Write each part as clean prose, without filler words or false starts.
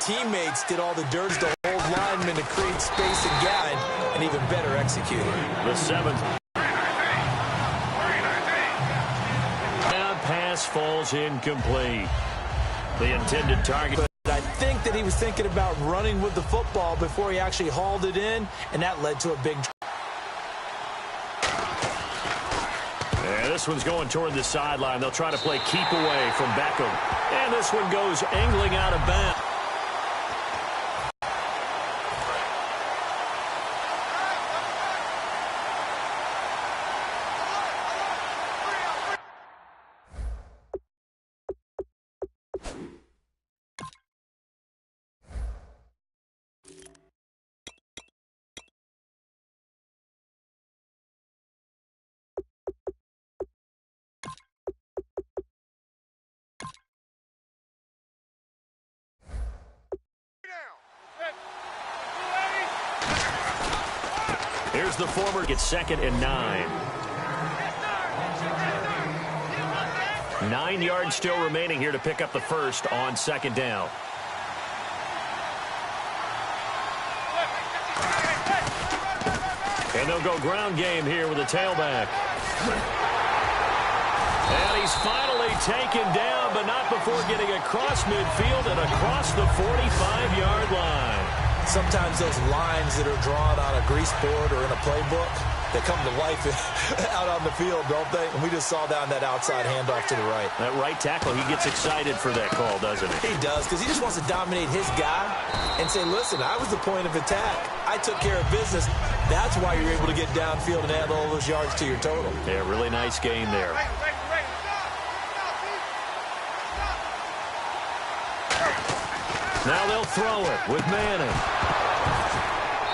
teammates did all the dirty to hold linemen to create space and gap, and even better executed. The 7th. Pass falls incomplete. The intended target. But I think that he was thinking about running with the football before he actually hauled it in, and that led to a big. Yeah, this one's going toward the sideline. They'll try to play keep away from Beckham. And this one goes angling out of bounds. Here's the former, gets 2nd and 9. 9 yards still remaining here to pick up the first on 2nd down. And they'll go ground game here with a tailback. And he's finally taken down, but not before getting across midfield and across the 45-yard line. Sometimes those lines that are drawn on a grease board or in a playbook, they come to life out on the field, don't they? And we just saw down that outside handoff to the right. That right tackle, he gets excited for that call, doesn't he? He does, because he just wants to dominate his guy and say, listen, I was the point of attack. I took care of business. That's why you're able to get downfield and add all those yards to your total. Yeah, really nice game there. Now they'll throw it with Manning.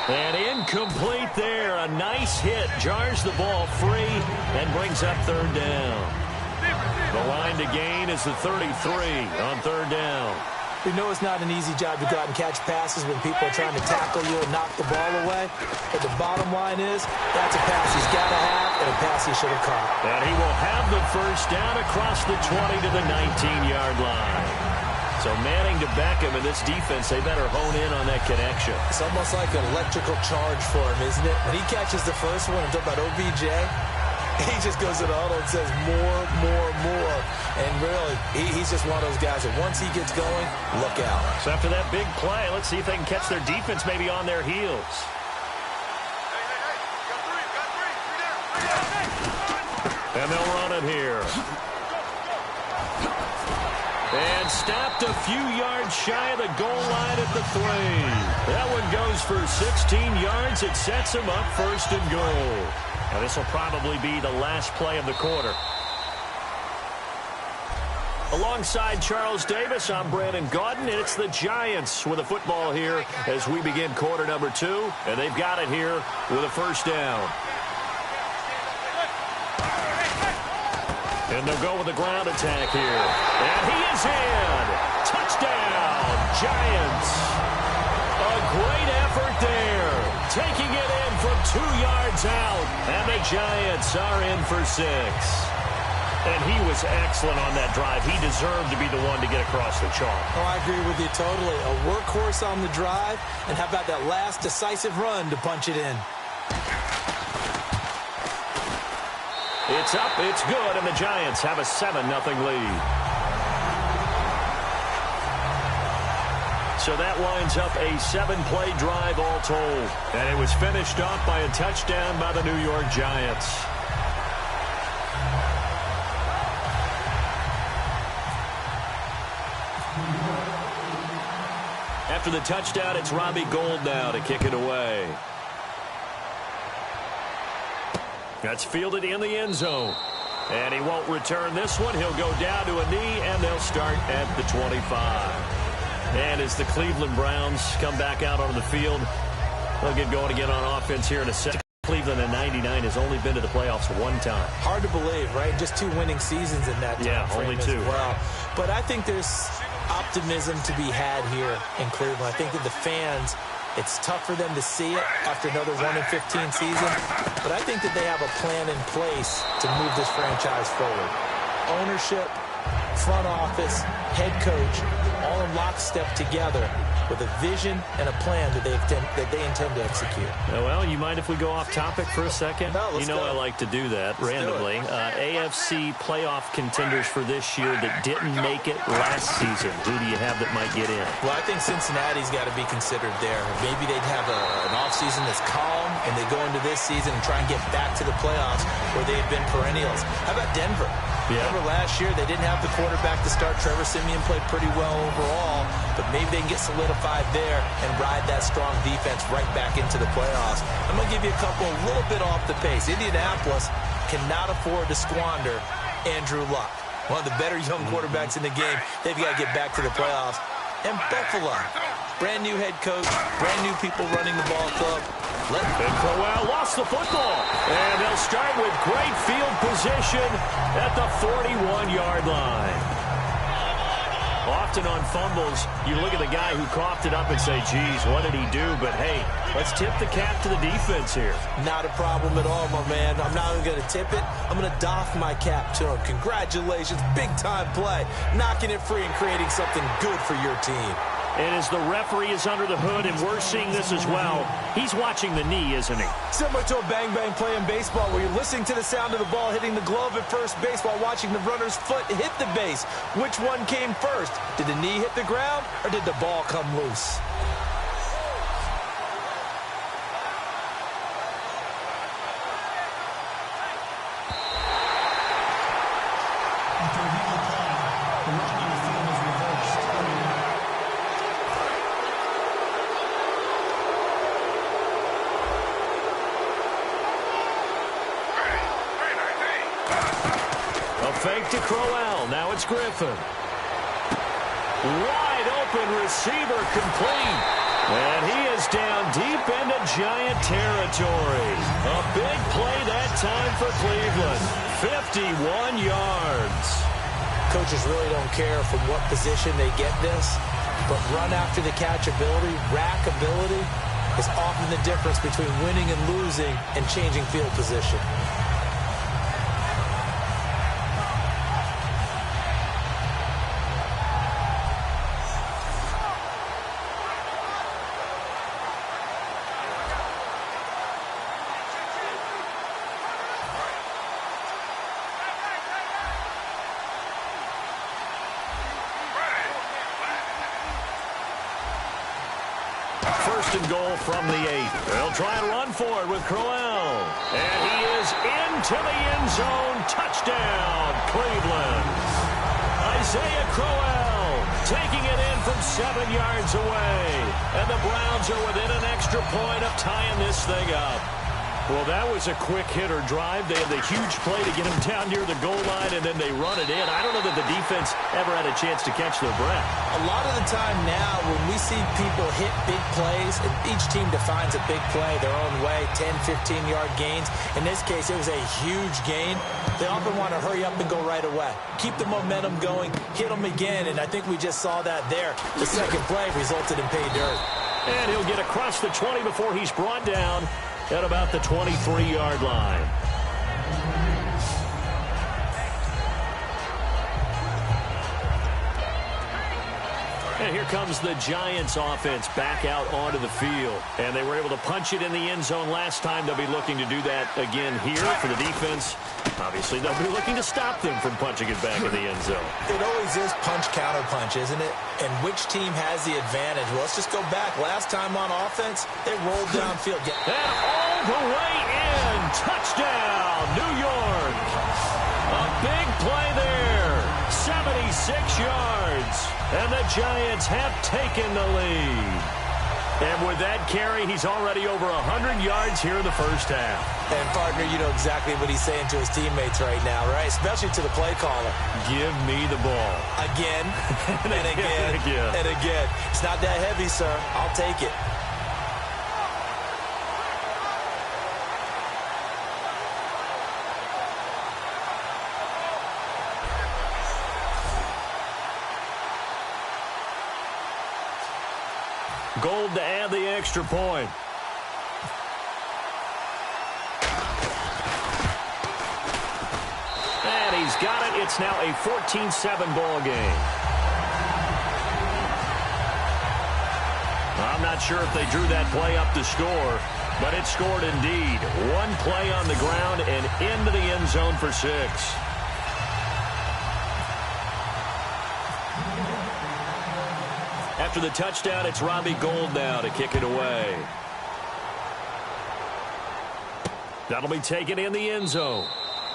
And incomplete there. A nice hit. Jars the ball free and brings up 3rd down. The line to gain is the 33 on 3rd down. We know it's not an easy job to go out and catch passes when people are trying to tackle you and knock the ball away. But the bottom line is, that's a pass he's got to have and a pass he should have caught. And he will have the first down across the 20 to the 19-yard line. So Manning to Beckham in this defense, they better hone in on that connection. It's almost like an electrical charge for him, isn't it? When he catches the first one, I'm talking about OBJ, he just goes to the huddle and says more, more, more. And really, he's just one of those guys that once he gets going, look out. So after that big play, let's see if they can catch their defense maybe on their heels. And they'll run it here. And stopped a few yards shy of the goal line at the 3. That one goes for 16 yards. It sets him up 1st and goal. Now this will probably be the last play of the quarter. Alongside Charles Davis, I'm Brandon Gaudin, and it's the Giants with a football here as we begin quarter number 2. And they've got it here with a 1st down. And they'll go with the ground attack here. And he is in. Touchdown, Giants. A great effort there. Taking it in from 2 yards out. And the Giants are in for 6. And he was excellent on that drive. He deserved to be the one to get across the chalk. Oh, I agree with you totally. A workhorse on the drive. And how about that last decisive run to punch it in? It's up, it's good, and the Giants have a 7-0 lead. So that winds up a 7-play drive all told. And it was finished off by a touchdown by the New York Giants. After the touchdown, it's Robbie Gould now to kick it away. That's fielded in the end zone. And he won't return this one. He'll go down to a knee, and they'll start at the 25. And as the Cleveland Browns come back out onto the field, they'll get going again on offense here in a second. Cleveland in '99 has only been to the playoffs 1 time. Hard to believe, right? Just 2 winning seasons in that time. Yeah, only 2. Well, but I think there's optimism to be had here in Cleveland. I think that the fans, it's tough for them to see it after another 1-15 season, but I think that they have a plan in place to move this franchise forward. Ownership, front office, head coach, all all in lockstep together with a vision and a plan that they intend to execute. Well, you mind if we go off topic for a second? No, let's go. I like to do that randomly. AFC playoff contenders for this year that didn't make it last season. Who do you have that might get in? Well, I think Cincinnati's got to be considered there. Maybe they'd have an offseason that's calm, and they go into this season and try and get back to the playoffs where they have been perennials. How about Denver? Yeah. Remember last year, they didn't have the quarterback to start. Trevor Siemian played pretty well overall, but maybe they can get solidified there and ride that strong defense right back into the playoffs. I'm going to give you a couple a little bit off the pace. Indianapolis cannot afford to squander Andrew Luck, one of the better young quarterbacks in the game. They've got to get back to the playoffs. And Buffalo, brand new head coach, brand new people running the ball club. And Crowell lost the football. And they'll start with great field position at the 41-yard line. Often on fumbles, you look at the guy who coughed it up and say, geez, what did he do? But, hey, let's tip the cap to the defense here. Not a problem at all, my man. I'm not even going to tip it. I'm going to doff my cap to him. Congratulations. Big-time play. Knocking it free and creating something good for your team. And as the referee is under the hood, and we're seeing this as well, he's watching the knee, isn't he? Similar to a bang-bang play in baseball where you're listening to the sound of the ball hitting the glove at first base while watching the runner's foot hit the base. Which one came first? Did the knee hit the ground or did the ball come loose? Fake to Crowell. Now it's Griffin. Wide open receiver complete. And he is down deep into Giant territory. A big play that time for Cleveland. 51 yards. Coaches really don't care from what position they get this, but run after the catch ability, rack ability, is often the difference between winning and losing and changing field position. First and goal from the 8. They'll try and run for it with Crowell. And he is into the end zone. Touchdown, Cleveland. Isaiah Crowell taking it in from 7 yards away. And the Browns are within an extra point of tying this thing up. Well, that was a quick hitter drive. They had the huge play to get him down near the goal line, and then they run it in. I don't know that the defense ever had a chance to catch their breath. A lot of the time now when we see people hit big plays, and each team defines a big play their own way, 10, 15-yard gains. In this case, it was a huge gain. They often want to hurry up and go right away. Keep the momentum going, hit them again, and I think we just saw that there. The second play resulted in pay dirt. And he'll get across the 20 before he's brought down at about the 23-yard line. And here comes the Giants offense back out onto the field. And they were able to punch it in the end zone last time. They'll be looking to do that again here for the defense. Obviously, they'll be looking to stop them from punching it back in the end zone. It always is punch-counter-punch, isn't it? And which team has the advantage? Well, let's just go back. Last time on offense, they rolled downfield. And all the way in. Touchdown, New York. A big play there. 76 yards. And the Giants have taken the lead. And with that carry, he's already over 100 yards here in the first half. And, partner, you know exactly what he's saying to his teammates right now, right? Especially to the play caller. Give me the ball. Again, and again, and again. It's not that heavy, sir. I'll take it. Gold to add the extra point. And he's got it. It's now a 14-7 ball game. I'm not sure if they drew that play up to score, but it scored indeed. One play on the ground and into the end zone for 6. After the touchdown, it's Robbie Gould now to kick it away. That'll be taken in the end zone.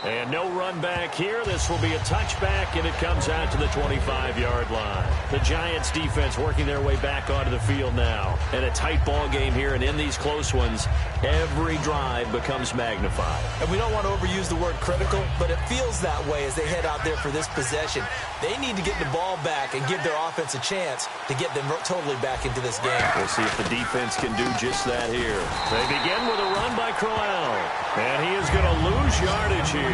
And no run back here. This will be a touchback, and it comes out to the 25-yard line. The Giants defense working their way back onto the field now. And a tight ball game here, and in these close ones, every drive becomes magnified. And we don't want to overuse the word critical, but it feels that way as they head out there for this possession. They need to get the ball back and give their offense a chance to get them totally back into this game. We'll see if the defense can do just that here. They begin with a run by Crowell. And he is going to lose yardage here.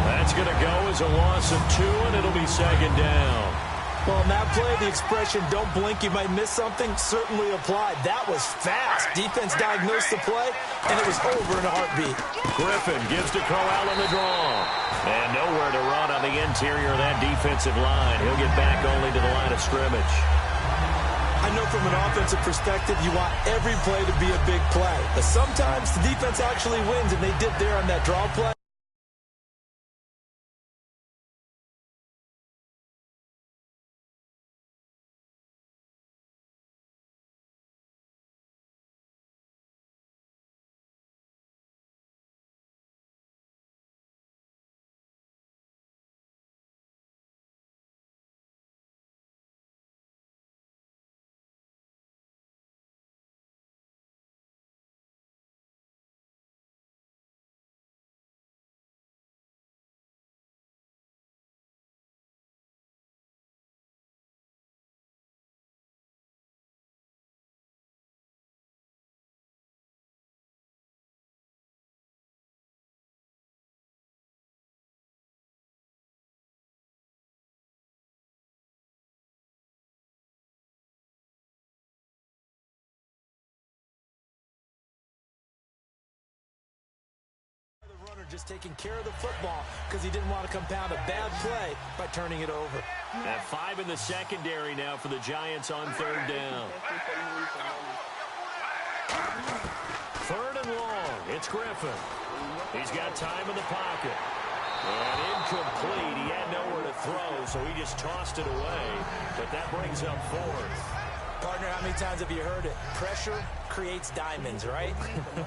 That's going to go as a loss of 2, and it'll be 2nd down. Well, in that play, the expression, don't blink, you might miss something, certainly applied. That was fast. Defense diagnosed the play, and it was over in a heartbeat. Griffin gives to Crowell on the draw. And nowhere to run on the interior of that defensive line. He'll get back only to the line of scrimmage. I know from an offensive perspective, you want every play to be a big play. But sometimes the defense actually wins, and they did there on that draw play. Just taking care of the football because he didn't want to compound a bad play by turning it over. At 5 in the secondary now for the Giants on 3rd down. 3rd and long. It's Griffin. He's got time in the pocket. And incomplete. He had nowhere to throw, so he just tossed it away. But that brings up 4th. Partner, how many times have you heard it? Pressure creates diamonds, right?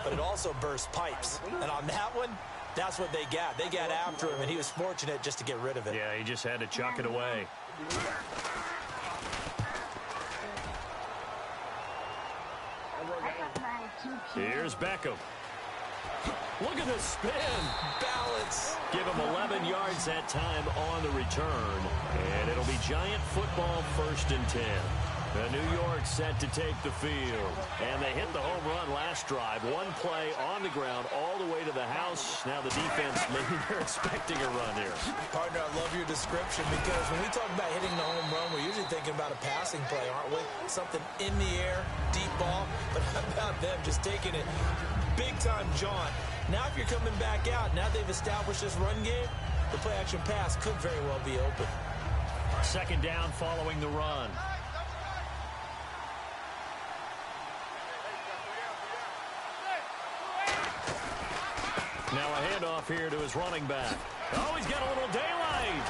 But it also bursts pipes. And on that one, that's what they got. They got after him, and he was fortunate just to get rid of it. Yeah, he just had to chuck it away. Here's Beckham. Look at the spin. Balance. Give him 11 yards that time on the return. And it'll be Giant football 1st and 10. New York set to take the field. And they hit the home run last drive. One play on the ground all the way to the house. Now the defense, maybe they're expecting a run here. Partner, I love your description because when we talk about hitting the home run, we're usually thinking about a passing play, aren't we? Something in the air, deep ball. But how about them just taking it big-time jaunt? Now if you're coming back out, now they've established this run game, the play-action pass could very well be open. 2nd down following the run. Now a handoff here to his running back. Oh, he's got a little daylight.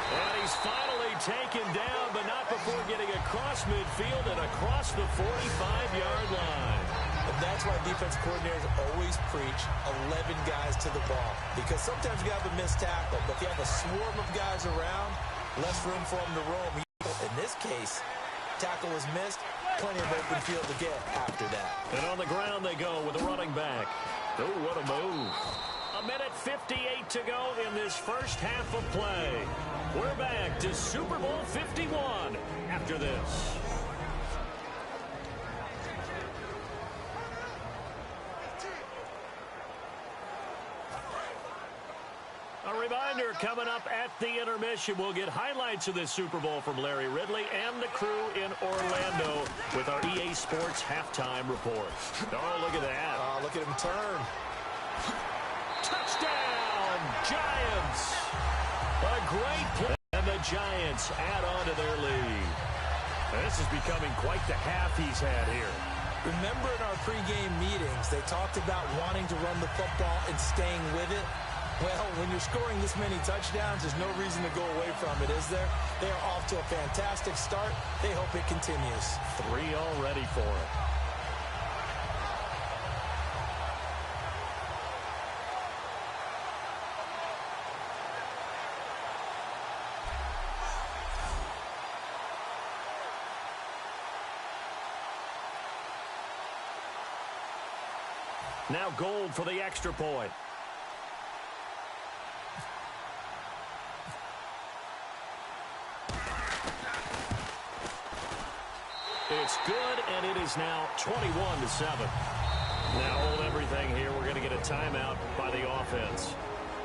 And he's finally taken down, but not before getting across midfield and across the 45-yard line. And that's why defense coordinators always preach 11 guys to the ball. Because sometimes you have a missed tackle, but if you have a swarm of guys around, less room for them to roam. In this case, tackle was missed, plenty of open field to get after that. And on the ground they go with the running back. Oh, what a move. 1:58 to go in this first half of play. We're back to Super Bowl 51 after this. A reminder, coming up at the intermission, we'll get highlights of this Super Bowl from Larry Ridley and the crew in Orlando with our EA Sports halftime report. Oh, look at that. Oh, look at him turn. Touchdown, Giants. A great play, and the Giants add on to their lead. This is becoming quite the half he's had here. Remember in our pregame meetings, they talked about wanting to run the football and staying with it? Well, when you're scoring this many touchdowns, there's no reason to go away from it, is there? They are off to a fantastic start. They hope it continues. 3 already for it. Now Gold for the extra point. It's good, and it is now 21-7. Now hold everything here. We're going to get a timeout by the offense.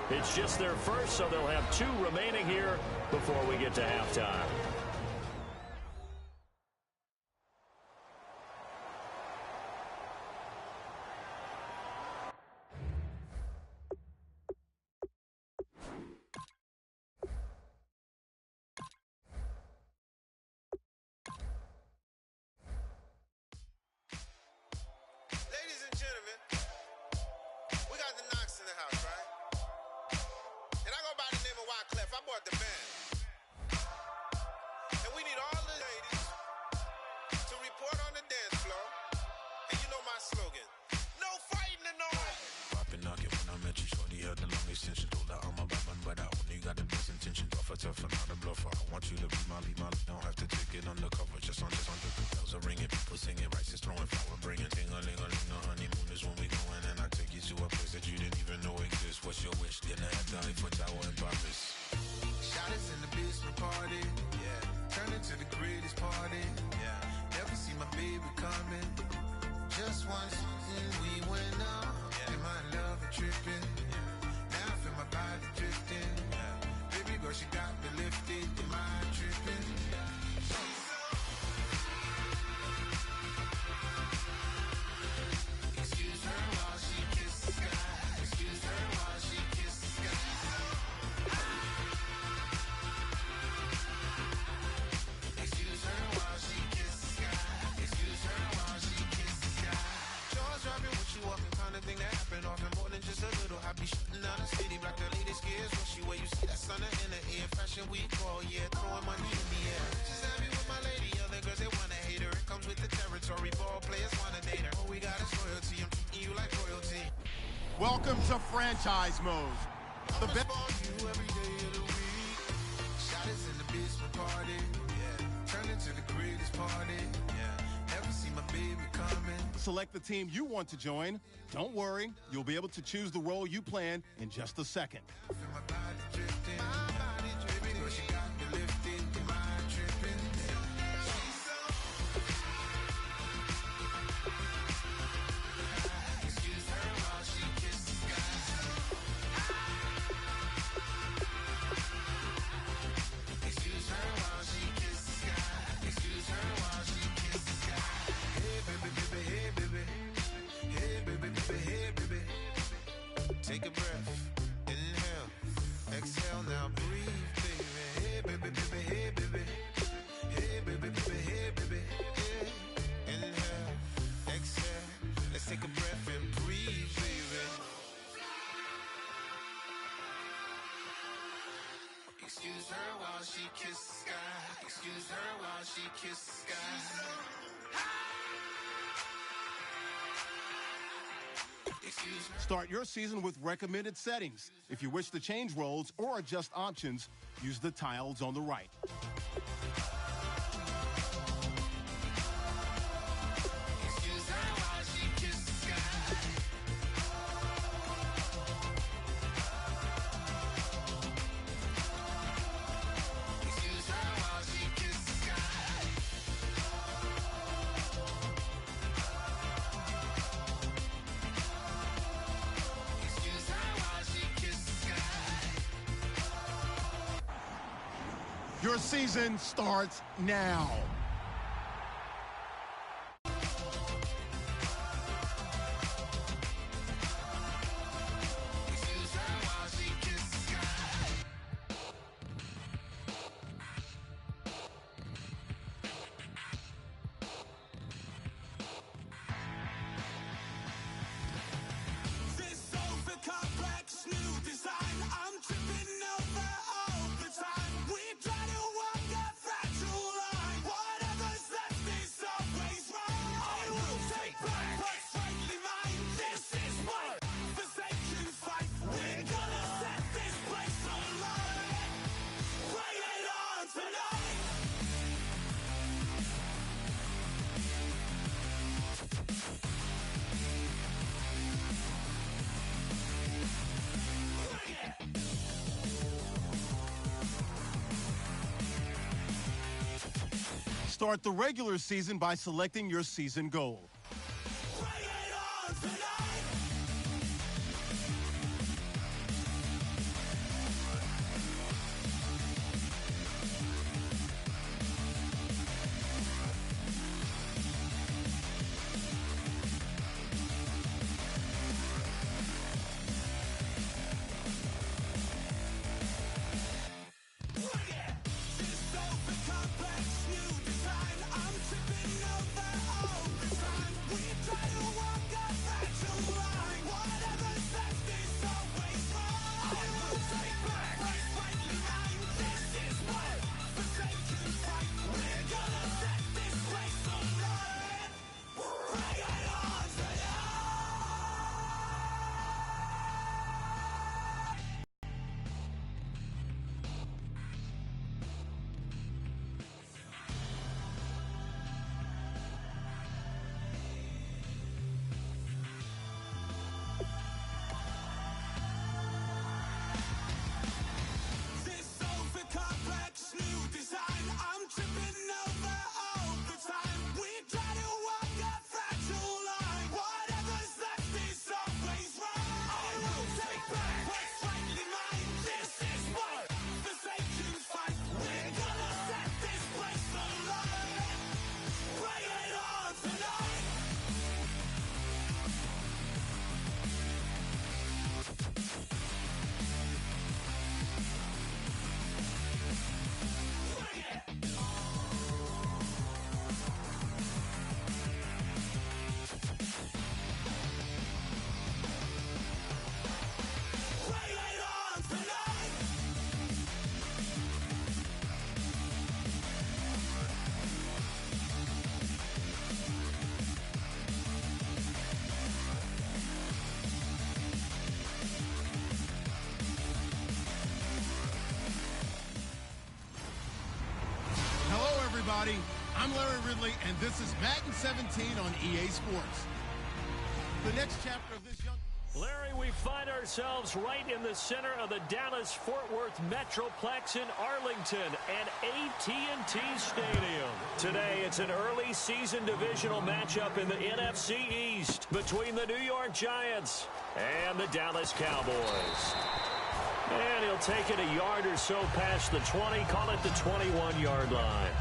It's just their first, so they'll have 2 remaining here before we get to halftime. Welcome to franchise mode. The best you every day of the week. Shot is in the basement party. Yeah. Turn into the greatest party. Yeah. Never see my baby coming. Select the team you want to join. Don't worry, you'll be able to choose the role you plan in just a second. Take a breath, inhale, exhale, now breathe, baby. Hey, baby, baby, hey, baby. Hey, baby, baby, hey, baby. Hey. Inhale, exhale, let's take a breath and breathe, baby. Excuse her while she kisses the sky. Excuse her while she kisses the sky. Start your season with recommended settings. If you wish to change roles or adjust options, use the tiles on the right. Your season starts now. Start the regular season by selecting your season goal. I'm Larry Ridley, and this is Madden 17 on EA Sports. The next chapter of this young... Larry, we find ourselves right in the center of the Dallas-Fort Worth Metroplex in Arlington and AT&T Stadium. Today, it's an early season divisional matchup in the NFC East between the New York Giants and the Dallas Cowboys. And he'll take it a yard or so past the 20, call it the 21-yard line.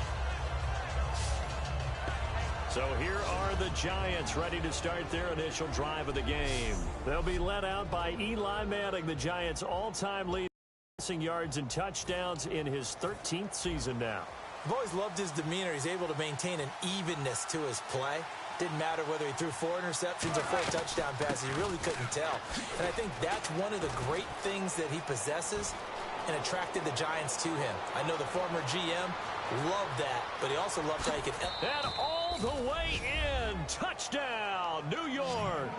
So here are the Giants ready to start their initial drive of the game. They'll be led out by Eli Manning, the Giants' all-time lead passing yards and touchdowns in his 13th season now. I've always loved his demeanor. He's able to maintain an evenness to his play. Didn't matter whether he threw 4 interceptions or 4 touchdown passes. You really couldn't tell. And I think that's one of the great things that he possesses and attracted the Giants to him. I know the former GM loved that, but he also loved how he could... And all the way in. Touchdown, New York.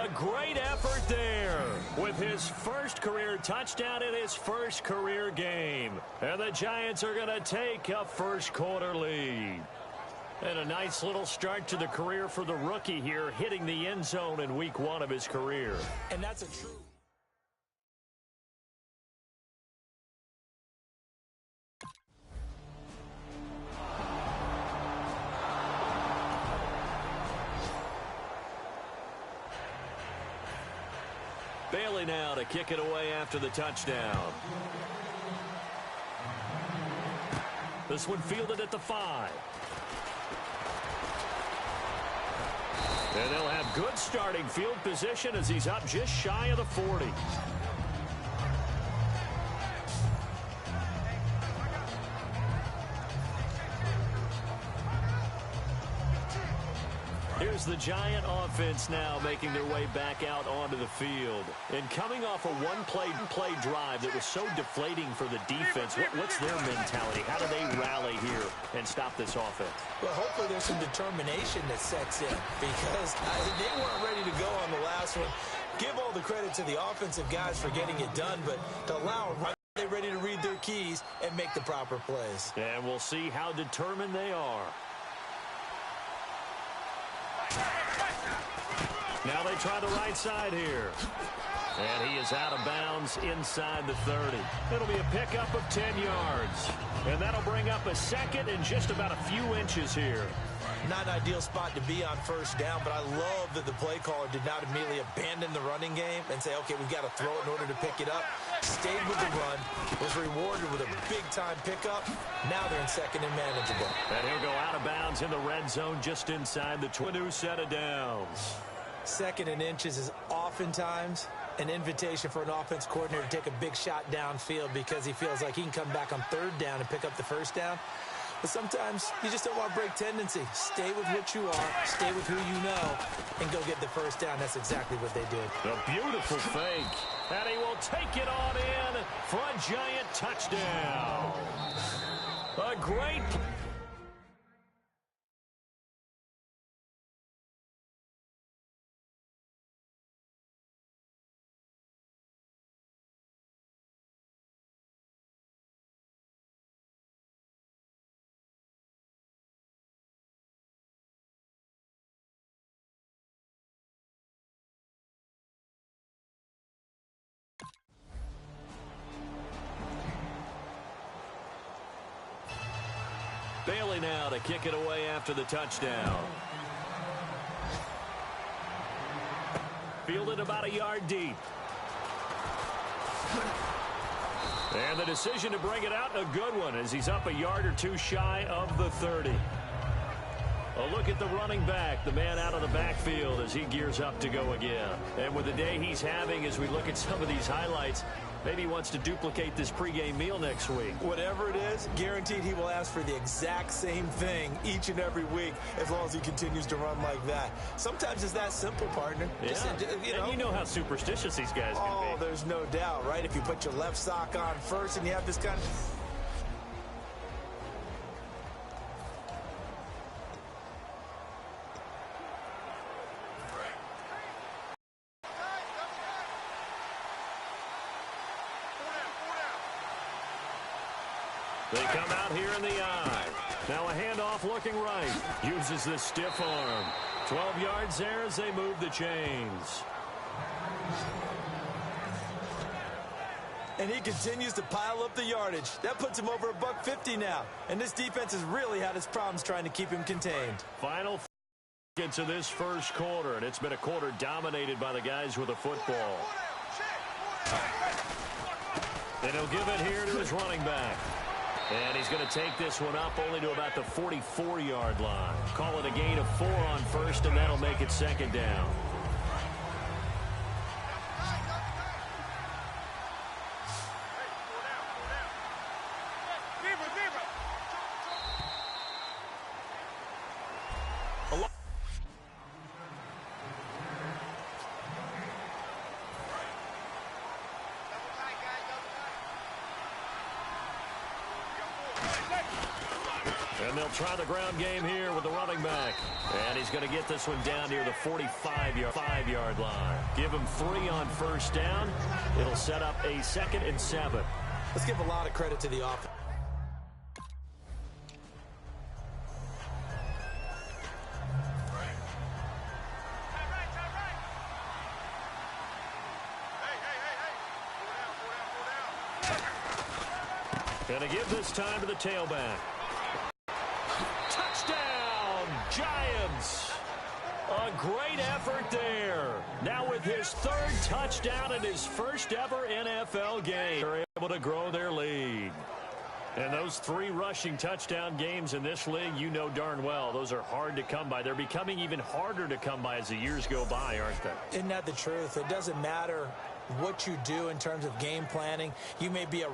A great effort there with his first career touchdown in his first career game. And the Giants are going to take a first quarter lead. And a nice little start to the career for the rookie here, hitting the end zone in week 1 of his career. And that's a true... Bailey now to kick it away after the touchdown. This one fielded at the 5. And they'll have good starting field position as he's up just shy of the 40. Here's the Giant offense now making their way back out onto the field. And coming off a one-play drive that was so deflating for the defense, what's their mentality? How do they rally here and stop this offense? Well, hopefully there's some determination that sets in because they weren't ready to go on the last one. Give all the credit to the offensive guys for getting it done, but to allow them, they're ready to read their keys and make the proper plays. And we'll see how determined they are. Now they try the right side here. And he is out of bounds inside the 30. It'll be a pickup of 10 yards. And that'll bring up a second and just about a few inches here. Not an ideal spot to be on first down, but I love that the play caller did not immediately abandon the running game and say, okay, we've got to throw it in order to pick it up. Stayed with the run, was rewarded with a big-time pickup. Now they're in second and manageable. And he'll go out of bounds in the red zone just inside the new set of downs. Second and inches is oftentimes an invitation for an offense coordinator to take a big shot downfield because he feels like he can come back on third down and pick up the first down. But sometimes you just don't want to break tendency. Stay with what you are, stay with who you know, and go get the first down. That's exactly what they did. A beautiful fake. And he will take it on in for a giant touchdown. A great play. Bailey now to kick it away after the touchdown. Fielded about a yard deep. And the decision to bring it out, a good one, as he's up a yard or two shy of the 30. A look at the running back, the man out of the backfield as he gears up to go again. And with the day he's having, as we look at some of these highlights, maybe he wants to duplicate this pregame meal next week. Whatever it is, guaranteed he will ask for the exact same thing each and every week as long as he continues to run like that. Sometimes it's that simple, partner. Yeah. And you know how superstitious these guys can be. Oh, there's no doubt, right? If you put your left sock on first and you have this kind of... They come out here in the eye. Now a handoff looking right. Uses the stiff arm. 12 yards there as they move the chains. And he continues to pile up the yardage. That puts him over $150 now. And this defense has really had its problems trying to keep him contained. Final seconds of this first quarter, and it's been a quarter dominated by the guys with the football. And he'll give it here to his running back. And he's going to take this one up only to about the 44-yard line. Call it a gain of 4 on first, and that'll make it second down. And they'll try the ground game here with the running back. And he's going to get this one down near the 45-yard line. Give him 3 on first down. It'll set up a 2nd and 7. Let's give a lot of credit to the offense. Going to give this time to the tailback. Touchdown, Giants. A great effort there. Now with his 3rd touchdown in his first ever NFL game, they're able to grow their lead. And those 3 rushing touchdown games in this league, you know darn well, those are hard to come by. They're becoming even harder to come by as the years go by, aren't they? Isn't that the truth? It doesn't matter what you do in terms of game planning. You may be a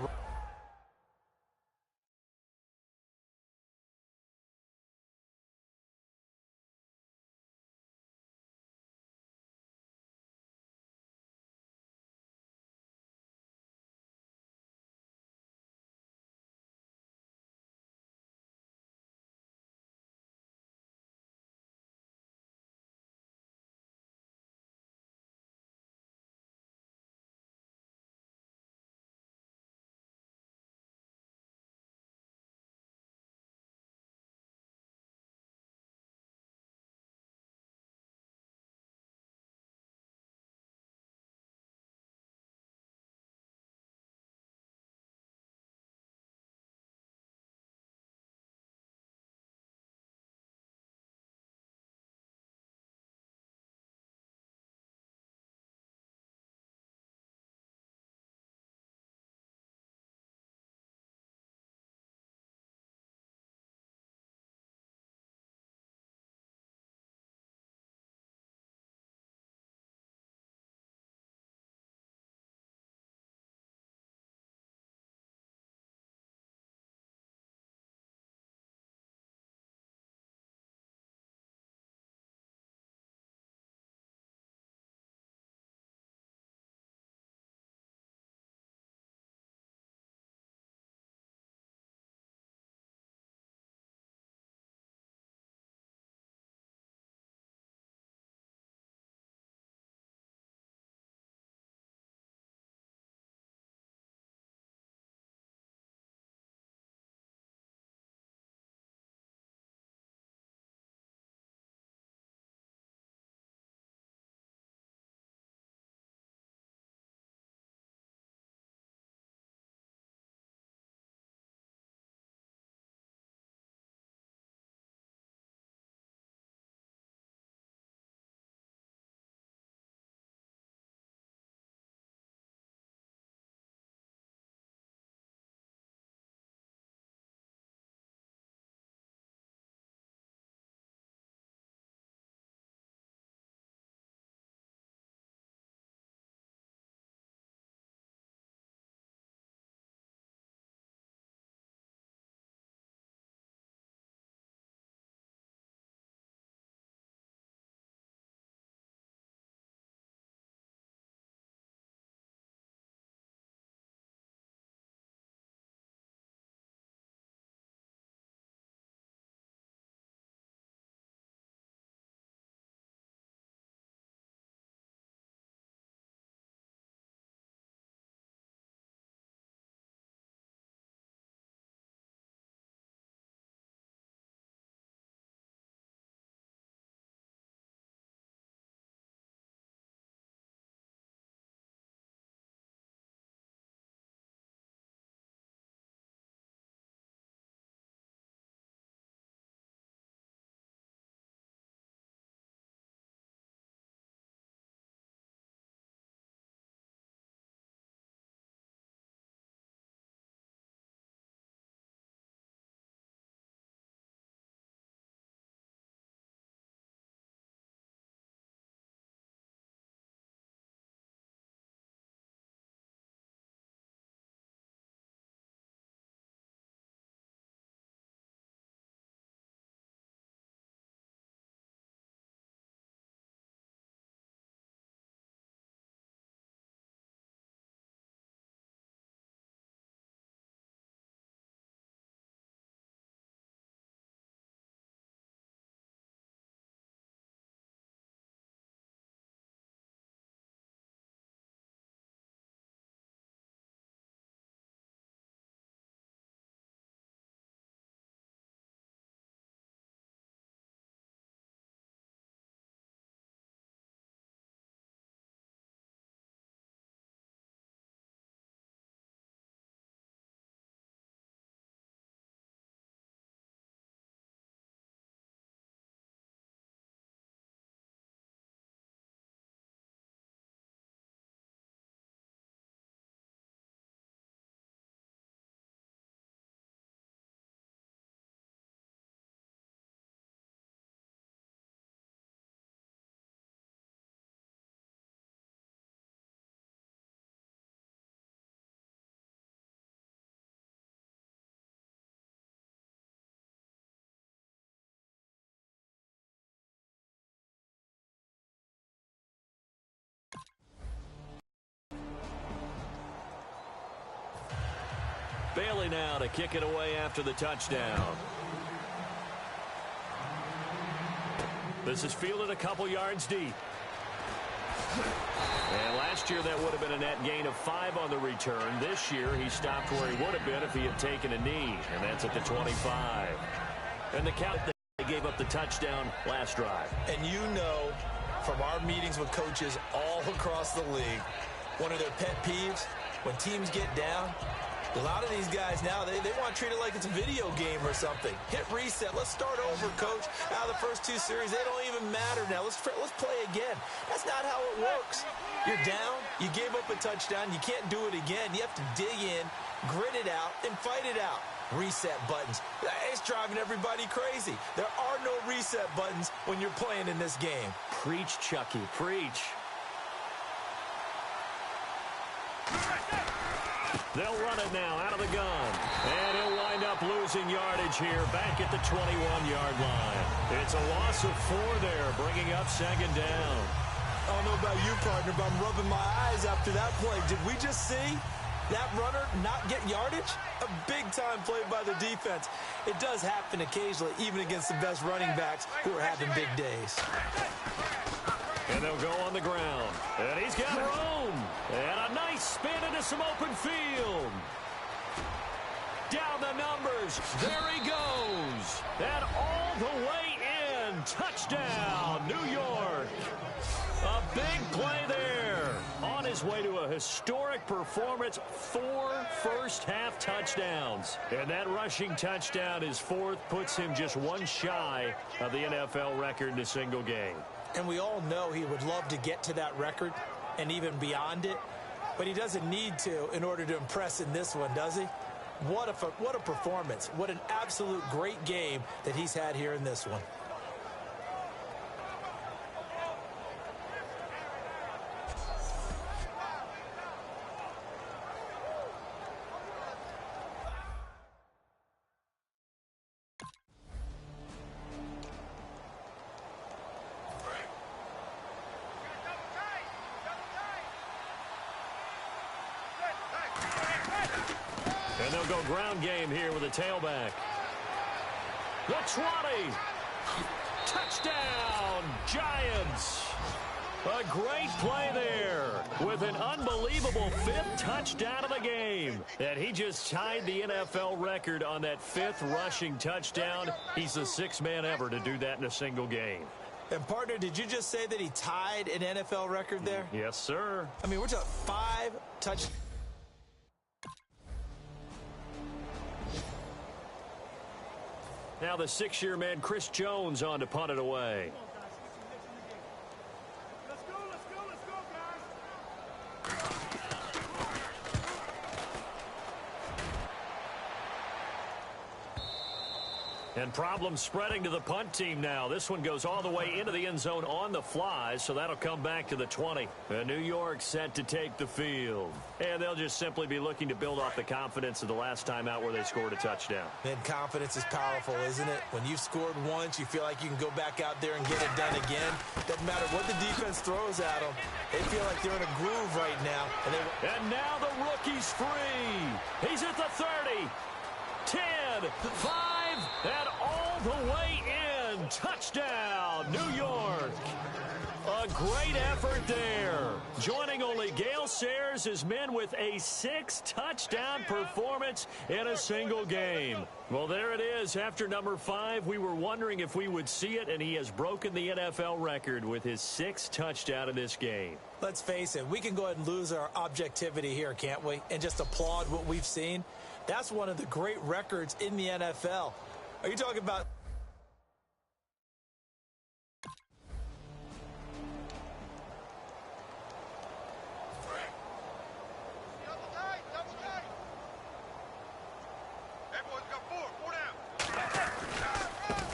Bailey now to kick it away after the touchdown. This is fielded a couple yards deep. And last year that would have been a net gain of 5 on the return. This year he stopped where he would have been if he had taken a knee, and that's at the 25. And the count, they gave up the touchdown last drive. And you know from our meetings with coaches all across the league, one of their pet peeves, when teams get down, a lot of these guys now, they want to treat it like it's a video game or something. Hit reset. Let's start over, coach. Out of the first 2 series, they don't even matter now. Let's play again. That's not how it works. You're down. You gave up a touchdown. You can't do it again. You have to dig in, grit it out, and fight it out. Reset buttons. It's driving everybody crazy. There are no reset buttons when you're playing in this game. Preach, Chucky. Preach. They'll run it now out of the gun. And he'll wind up losing yardage here back at the 21-yard line. It's a loss of 4 there, bringing up second down. I don't know about you, partner, but I'm rubbing my eyes after that play. Did we just see that runner not get yardage? A big-time play by the defense. It does happen occasionally, even against the best running backs who are having big days. And they'll go on the ground. And he's got room. And a nice spin into some open field. Down the numbers. There he goes. And all the way in. Touchdown, New York. A big play there. On his way to a historic performance, 4 first-half touchdowns. And that rushing touchdown, his 4th, puts him just 1 shy of the NFL record in a single game. And we all know he would love to get to that record and even beyond it. But he doesn't need to in order to impress in this one, does he? What a performance. What an absolute great game that he's had here in this one. And they'll go ground game here with a tailback. The 20. Touchdown, Giants. A great play there with an unbelievable 5th touchdown of the game. And he just tied the NFL record on that 5th rushing touchdown. He's the 6th man ever to do that in a single game. And, partner, did you just say that he tied an NFL record there? Yes, sir. I mean, we're talking 5 touchdowns. Now the 6-year man, Chris Jones, on to punt it away. Let's go, guys. And problems spreading to the punt team now. This one goes all the way into the end zone on the fly, so that'll come back to the 20. And New York set to take the field. And they'll just simply be looking to build off the confidence of the last time out where they scored a touchdown. And confidence is powerful, isn't it? When you've scored once, you feel like you can go back out there and get it done again. Doesn't matter what the defense throws at them. They feel like they're in a groove right now. And now the rookie's free. He's at the 30. 10, 5, and all the way in. Touchdown, New York. A great effort there. Joining only Gale Sayers as men with a 6-touchdown performance in a single game. Well, there it is. After number 5, we were wondering if we would see it, and he has broken the NFL record with his 6th touchdown in this game. Let's face it, we can go ahead and lose our objectivity here, can't we? And just applaud what we've seen. That's one of the great records in the NFL. Are you talking about...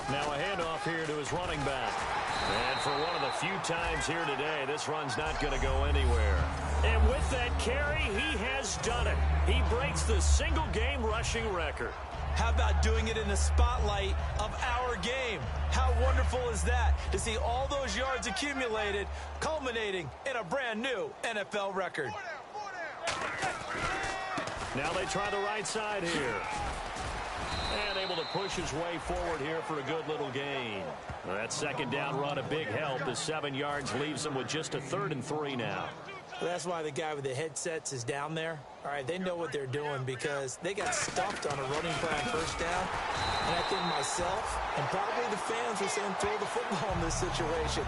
Now a handoff here to his running back. And for one of the few times here today, this run's not going to go anywhere. And with that carry, he has done it. He breaks the single-game rushing record. How about doing it in the spotlight of our game? How wonderful is that to see all those yards accumulated, culminating in a brand new NFL record. Now they try the right side here. And able to push his way forward here for a good little gain. That second down run a big help. The 7 yards leaves him with just a 3rd and 3 now. Well, that's why the guy with the headsets is down there. All right, they know what they're doing because they got stuffed on a running play on first down. And I think myself and probably the fans were saying throw the football in this situation.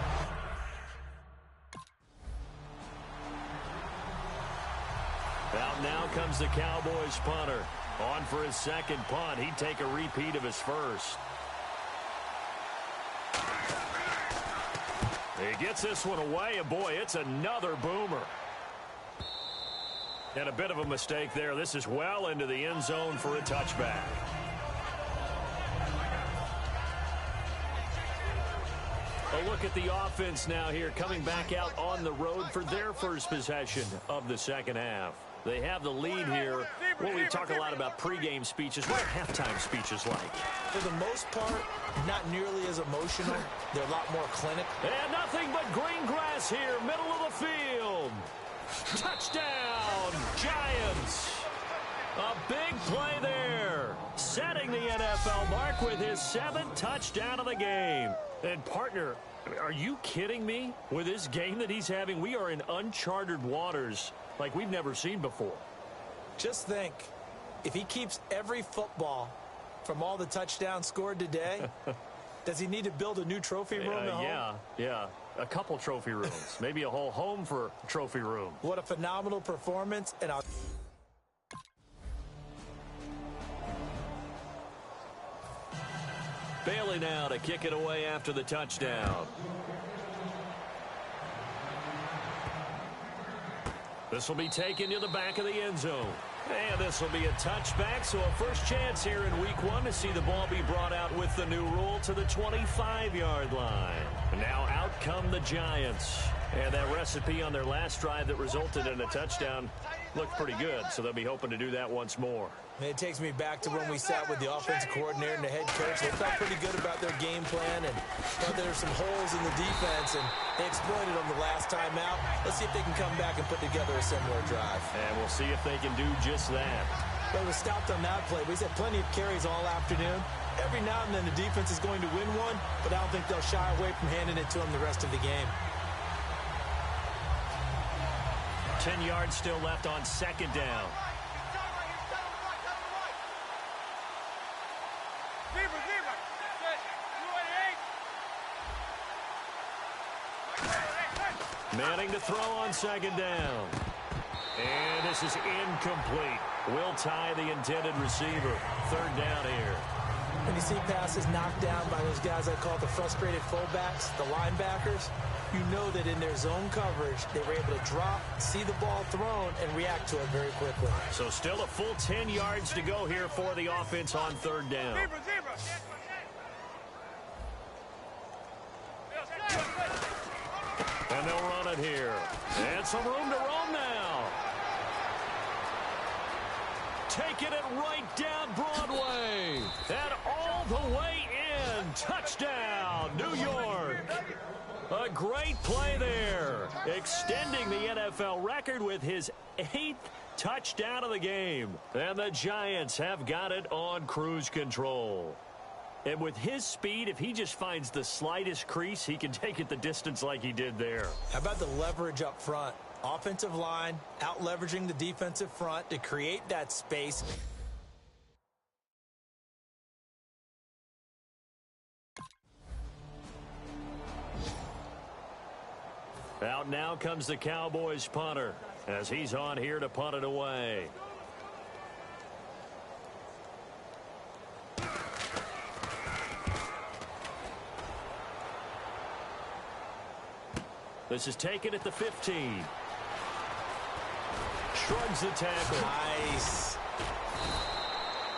Out now comes the Cowboys punter. On for his second punt. He'd take a repeat of his first. He gets this one away, and boy, it's another boomer. And a bit of a mistake there. This is well into the end zone for a touchback. A look at the offense now here, coming back out on the road for their first possession of the second half. They have the lead here. Well, we talk a lot about pregame speeches. What are halftime speeches like? For the most part, not nearly as emotional. They're a lot more clinical. And nothing but green grass here, middle of the field. Touchdown, Giants. A big play there. Setting the NFL mark with his 7th touchdown of the game. And partner, are you kidding me? With this game that he's having, we are in uncharted waters like we've never seen before. Just think, if he keeps every football from all the touchdowns scored today, does he need to build a new trophy room at home? Yeah. A couple trophy rooms. Maybe a whole home for trophy room. What a phenomenal performance. And Bailey now to kick it away after the touchdown. This will be taken to the back of the end zone. And this will be a touchback, so a first chance here in week 1 to see the ball be brought out with the new rule to the 25-yard line. Now out come the Giants. And that recipe on their last drive that resulted in a touchdown looked pretty good, so they'll be hoping to do that once more. it takes me back to when we sat with the offensive coordinator and the head coach. They felt pretty good about their game plan and thought there were some holes in the defense, and they exploited them the last time out. Let's see if they can come back and put together a similar drive. And we'll see if they can do just that. But it was stopped on that play. But he's had plenty of carries all afternoon. Every now and then the defense is going to win one, but I don't think they'll shy away from handing it to him the rest of the game. 10 yards still left on second down. Manning to throw on second down. And this is incomplete. Will tie the intended receiver. Third down here. When you see passes knocked down by those guys I call the frustrated fullbacks, the linebackers, you know that in their zone coverage, they were able to drop, see the ball thrown, and react to it very quickly. So still a full 10 yards to go here for the offense on third down. And they'll run it here. And some room to roam now. Taking it right down Broadway. And all the way in. Touchdown, New York. A great play there. Extending the NFL record with his 8th touchdown of the game. And the Giants have got it on cruise control. And with his speed, if he just finds the slightest crease, he can take it the distance like he did there. How about the leverage up front? Offensive line out leveraging the defensive front to create that space. Out now comes the Cowboys punter as he's on here to punt it away. This is taken at the 15. Shrugs the tackle. Nice.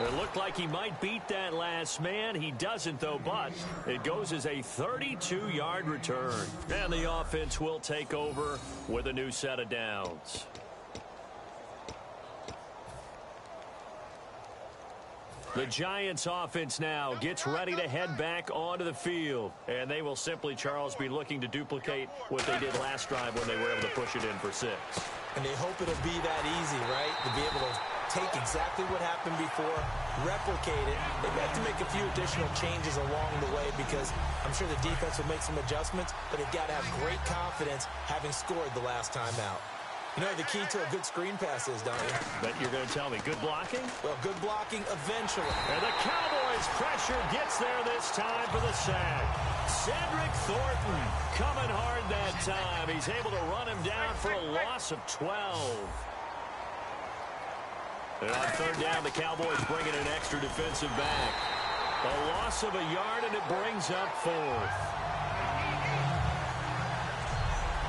It looked like he might beat that last man. He doesn't, though, but it goes as a 32-yard return. And the offense will take over with a new set of downs. The Giants offense now gets ready to head back onto the field. And they will simply, Charles, be looking to duplicate what they did last drive when they were able to push it in for 6. And they hope it'll be that easy, right? To be able to take exactly what happened before, replicate it. They may have to make a few additional changes along the way because I'm sure the defense will make some adjustments, but they've got to have great confidence having scored the last time out. You know the key to a good screen pass is, don't you? Bet you're going to tell me good blocking? Well, good blocking eventually. And the Cowboys' pressure gets there this time for the sack. Cedric Thornton coming hard that time. He's able to run him down for a loss of 12. And on third down, the Cowboys bring in an extra defensive back. A loss of a yard, and it brings up fourth.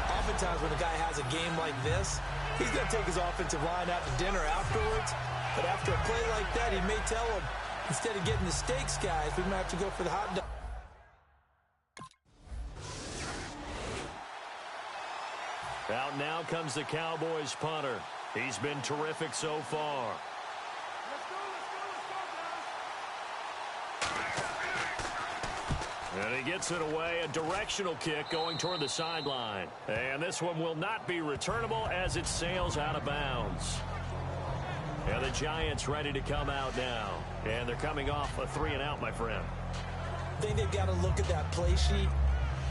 Oftentimes when a guy has a game like this, he's going to take his offensive line out to dinner afterwards. But after a play like that, he may tell him, instead of getting the steaks, guys, we might have to go for the hot dog. Out now comes the Cowboys punter. He's been terrific so far. And he gets it away, a directional kick going toward the sideline. And this one will not be returnable as it sails out of bounds. And the Giants ready to come out now. And they're coming off a 3-and-out, my friend. I think they've got to look at that play sheet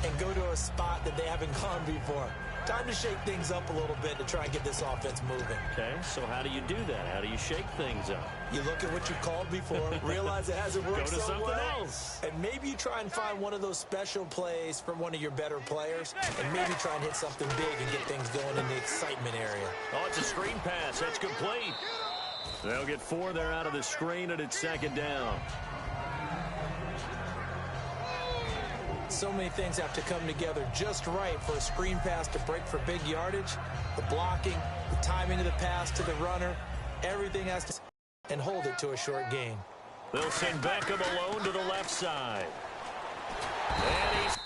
and go to a spot that they haven't gone before. Time to shake things up a little bit to try and get this offense moving. Okay, so how do you do that? How do you shake things up? You look at what you called before, realize it hasn't worked Go to so something well, else. and maybe you try and find one of those special plays from one of your better players, and maybe try and hit something big and get things going in the excitement area. Oh, it's a screen pass. That's complete. They'll get 4 there out of the screen, and it's second down. So many things have to come together just right for a screen pass to break for big yardage. The blocking, the timing of the pass to the runner, everything has to and hold it to a short gain. They'll send Beckham alone to the left side. And he's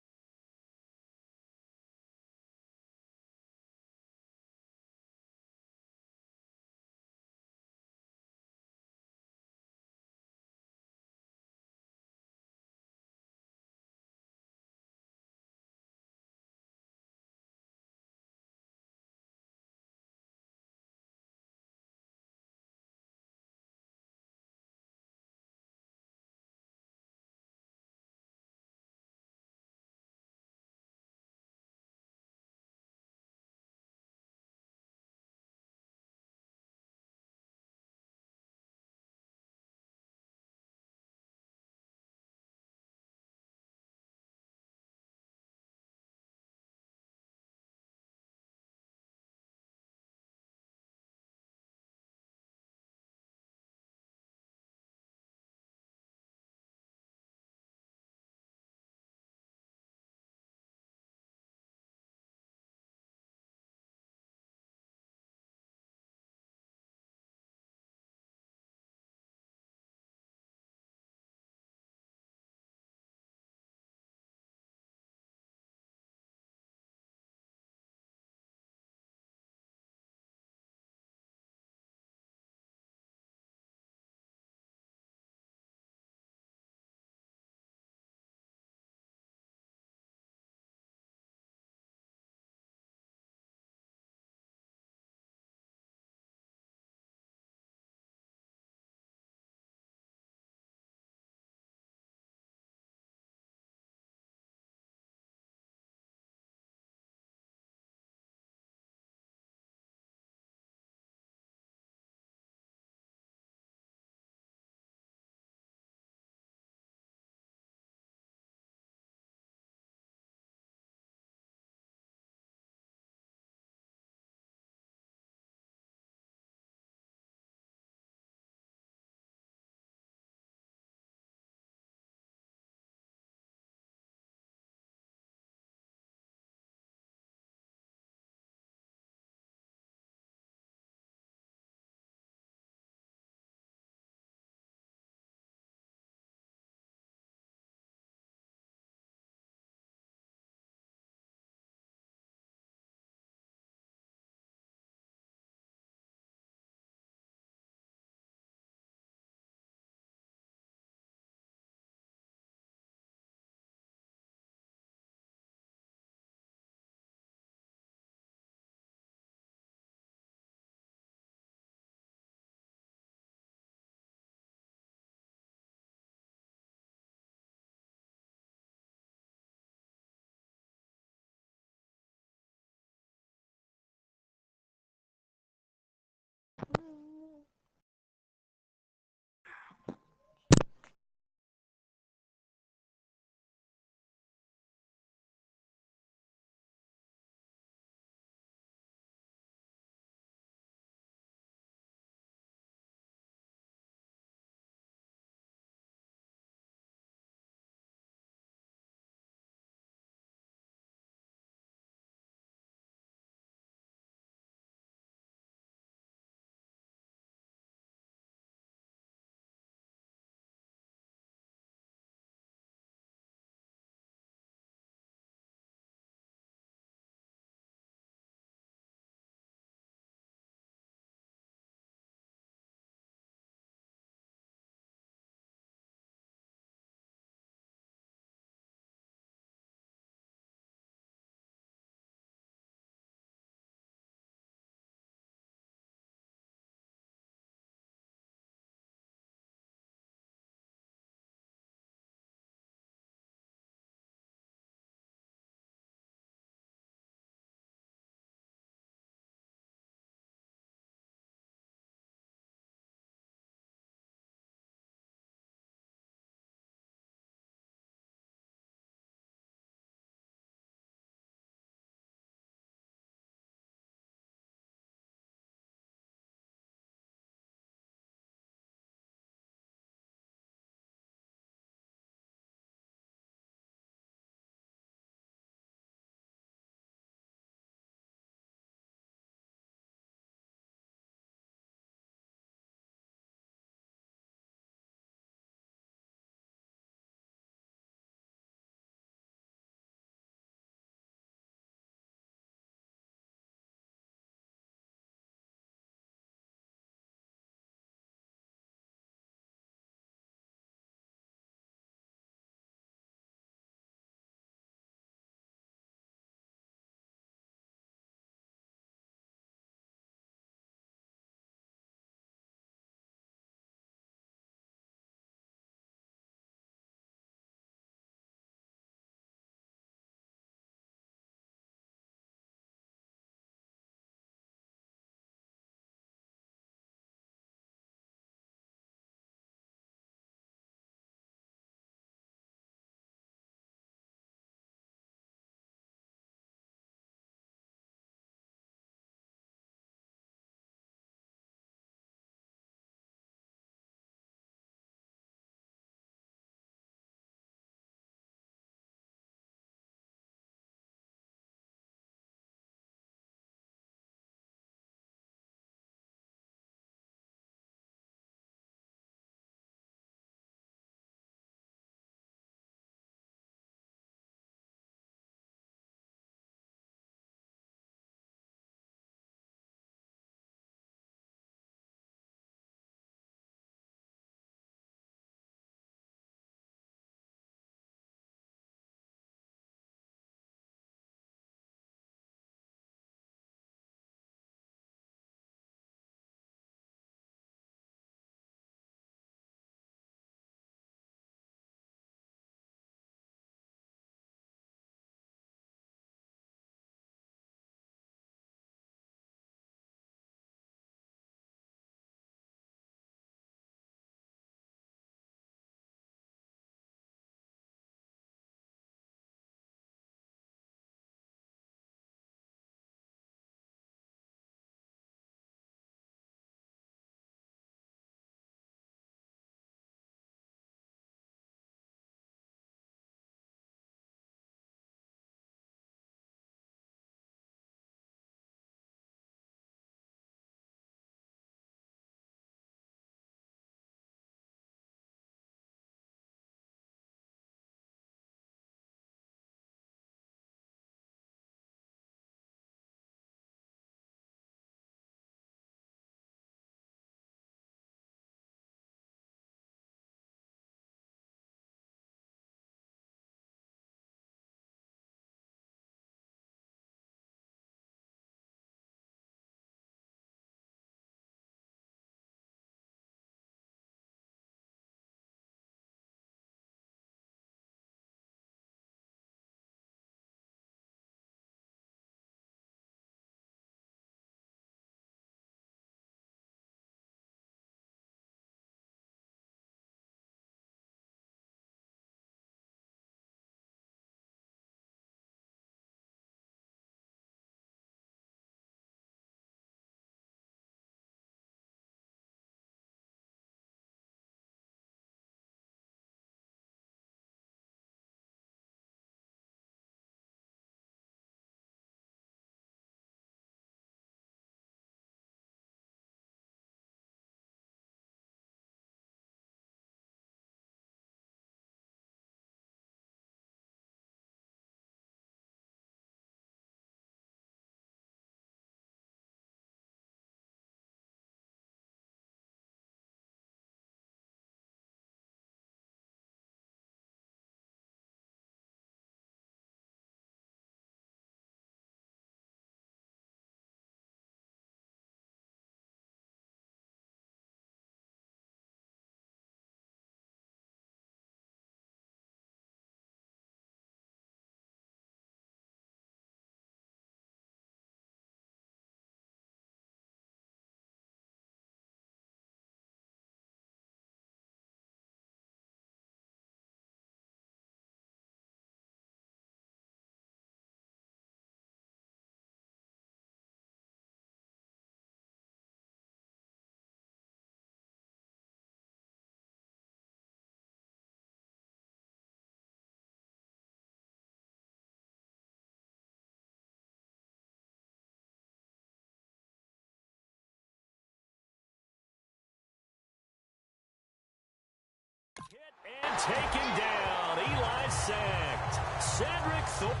And taken down. Eli sacked. Cedric Thornton.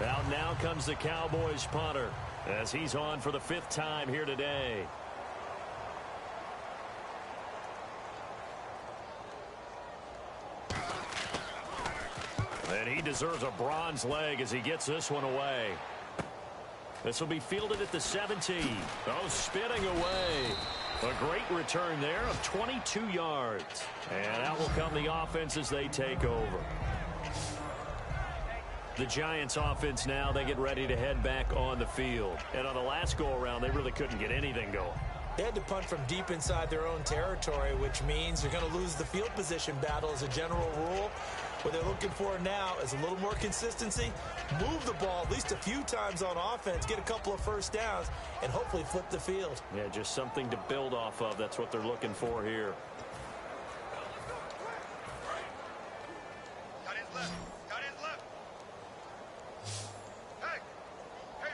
Out now comes the Cowboys punter as he's on for the 5th time here today. And he deserves a bronze leg as he gets this one away. This will be fielded at the 17. Oh, spinning away. A great return there of 22 yards. And out will come the offense as they take over. The Giants offense now, they get ready to head back on the field. And on the last go-around, they really couldn't get anything going. They had to punt from deep inside their own territory, which means they're going to lose the field position battle as a general rule. What they're looking for now is a little more consistency, move the ball at least a few times on offense, get a couple of first downs, and hopefully flip the field. Yeah, just something to build off of. That's what they're looking for here. Got his left. Got his left. Hey,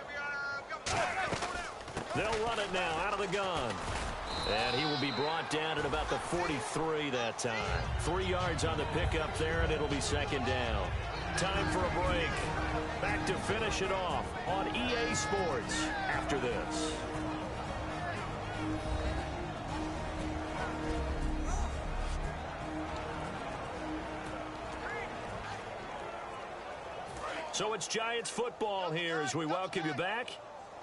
we got They'll run it now out of the gun. And he will be brought down at about the 43 that time. 3 yards on the pickup there, and it'll be 2nd down. Time for a break. Back to finish it off on EA Sports after this. So it's Giants football here as we welcome you back.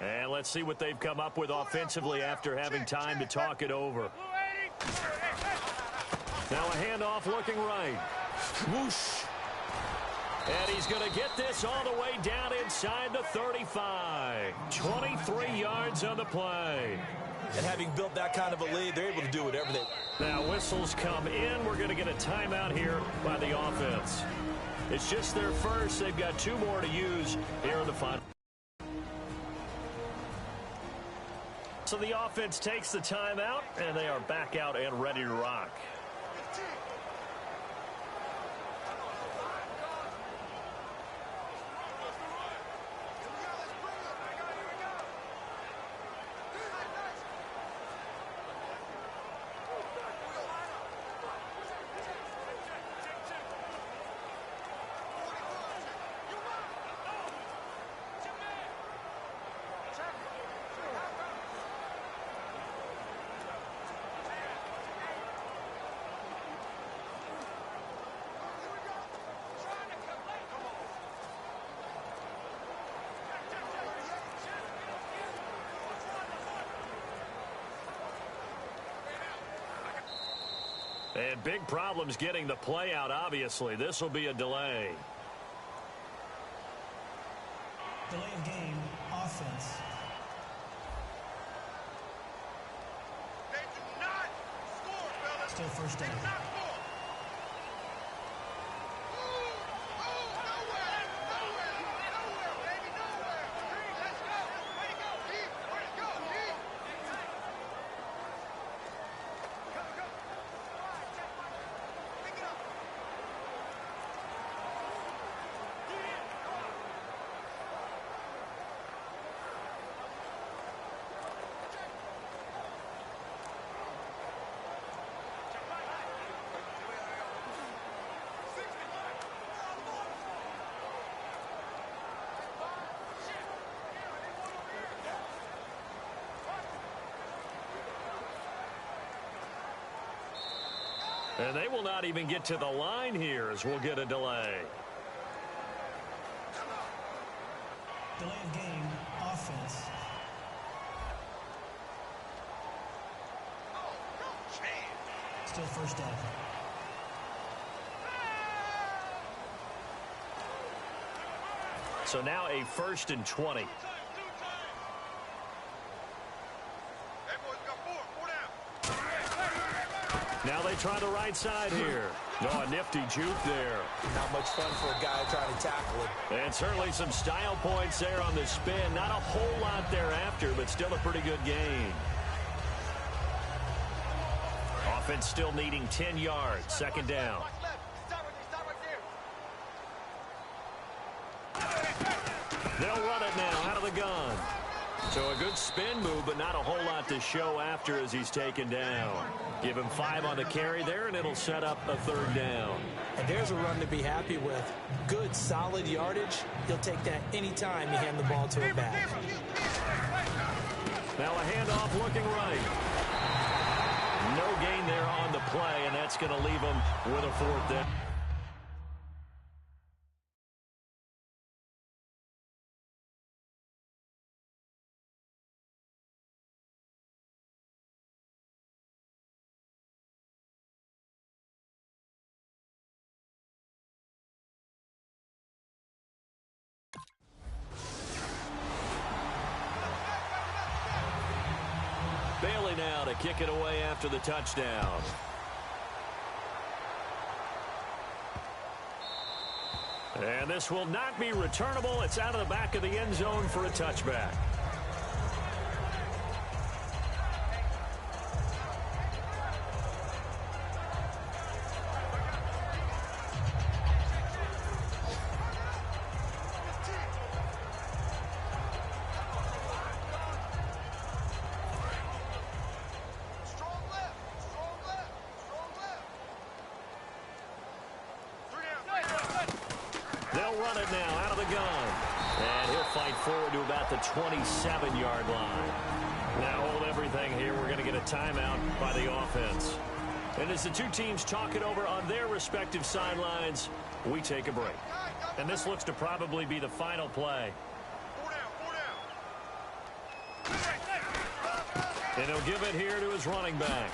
And let's see what they've come up with offensively after having time to talk it over. Now a handoff looking right. Whoosh. And he's going to get this all the way down inside the 35. 23 yards on the play. And having built that kind of a lead, they're able to do whatever they... Now whistles come in. We're going to get a timeout here by the offense. It's just their first. They've got 2 more to use here in the final. So the offense takes the timeout, and they are back out and ready to rock. And big problems getting the play out, obviously. This will be a delay. Delay of game, offense. They do not score, fellas. Still first down. They do not score. Nowhere, baby, nowhere. Let's go. Way to go, D. Way to go, D. Go. Pick it up. And they will not even get to the line here as we'll get a delay. Delay of game, offense. Still first down. So now a 1st and 20. Now they try the right side here. No, a nifty juke there. Not much fun for a guy trying to tackle it. And certainly some style points there on the spin. Not a whole lot thereafter, but still a pretty good gain. Offense still needing 10 yards. 2nd down. They'll run it now out of the gun. So a good spin move, but not a whole lot to show after as he's taken down. Give him 5 on the carry there, and it'll set up a 3rd down. And there's a run to be happy with. Good, solid yardage. He'll take that anytime you hand the ball to a back. Now a handoff looking right. No gain there on the play, and that's going to leave him with a 4th down. Bailey now to kick it away after the touchdown. And this will not be returnable. It's out of the back of the end zone for a touchback. They'll run it now out of the gun. And he'll fight forward to about the 27-yard line. Now hold everything here. We're going to get a timeout by the offense. And as the two teams talk it over on their respective sidelines, we take a break. And this looks to probably be the final play. And he'll give it here to his running back.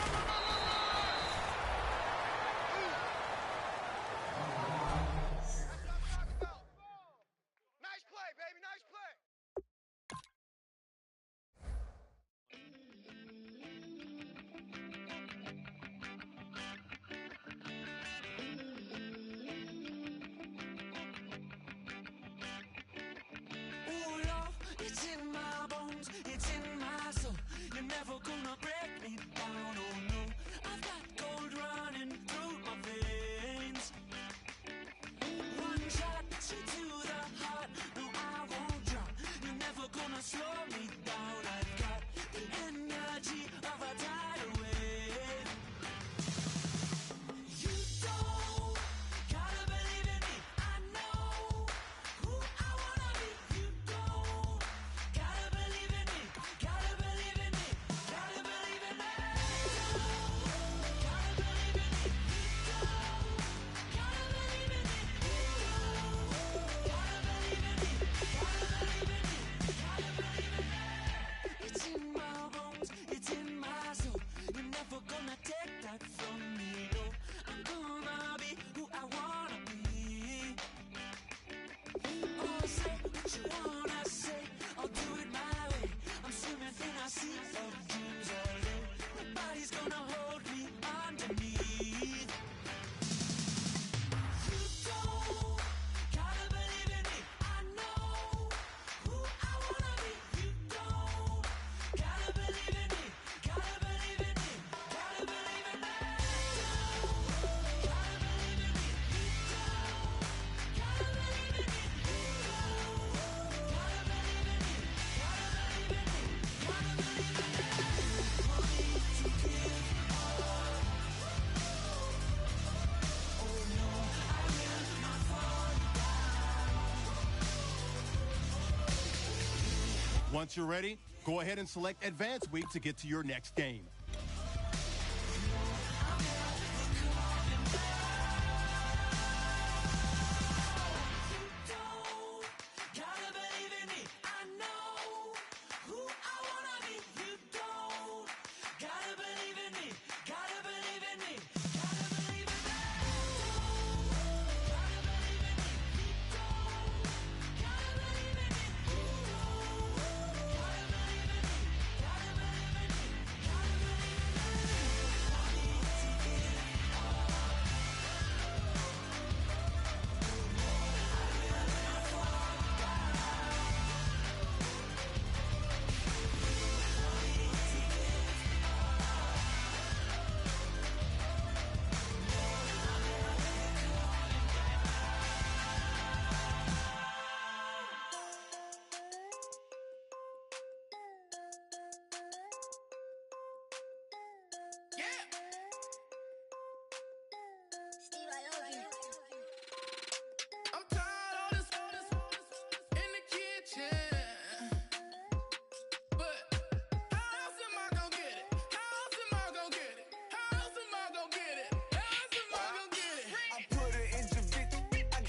Once you're ready, go ahead and select Advance Week to get to your next game.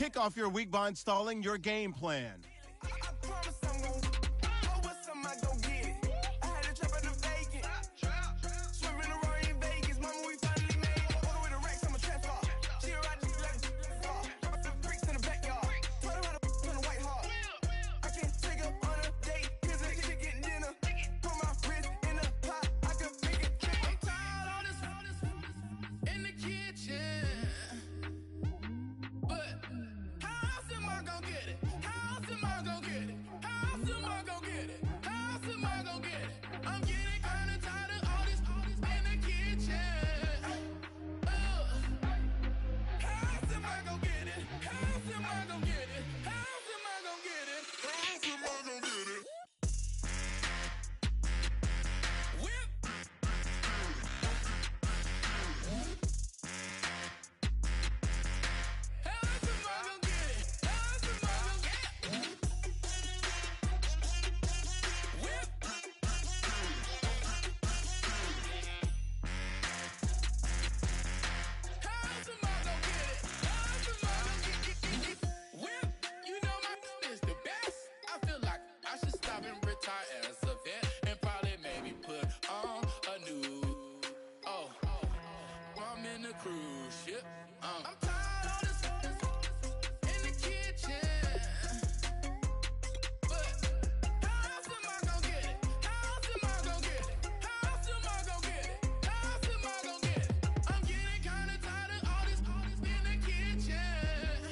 Kick off your week by installing your game plan. I promise I'm gon' oh, what's some I gon' get it. I had a trap in the vacant. Swerving around in Vegas. Mama, we finally made it. Order with a Rex, I'm a transfer. She a ride just like a car. Drop the bricks in the backyard. Tell her how to on a white heart. I can take her on a date. Here's a chicken dinner. Put my wrist in the pot. I can make it trip. I'm tired of this in the kitchen. But how else am I gon' get it? How else am I gon' get it? How else am I gon' get it? How else am I gon' get it? I'm getting kinda tired of all this in the kitchen. How else am I gon' get it? How else am I gon' get it? How else am I gon' get it? How else am I gon' get it? Whip. How else am I gon' get it? How else am I gon' get it? Whip. How else am I gon' get it? How else am I gon' get it? Whip. You know my is the best. I feel like I should stop and retire as a vet and probably maybe put on a new. Oh, I'm in a cruise ship. I'm tired of this in the kitchen. But how else am I gon' get it? How else am I gon' get it? How else am I gon' get it? How else am I gon' get it? I'm getting kinda tired of all this in the kitchen.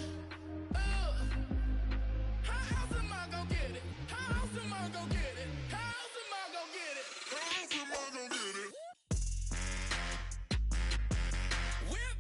How else am I gon' get it? How else am I gon' get it? How else am I gon' get it? How else am I gon' get it? Whip.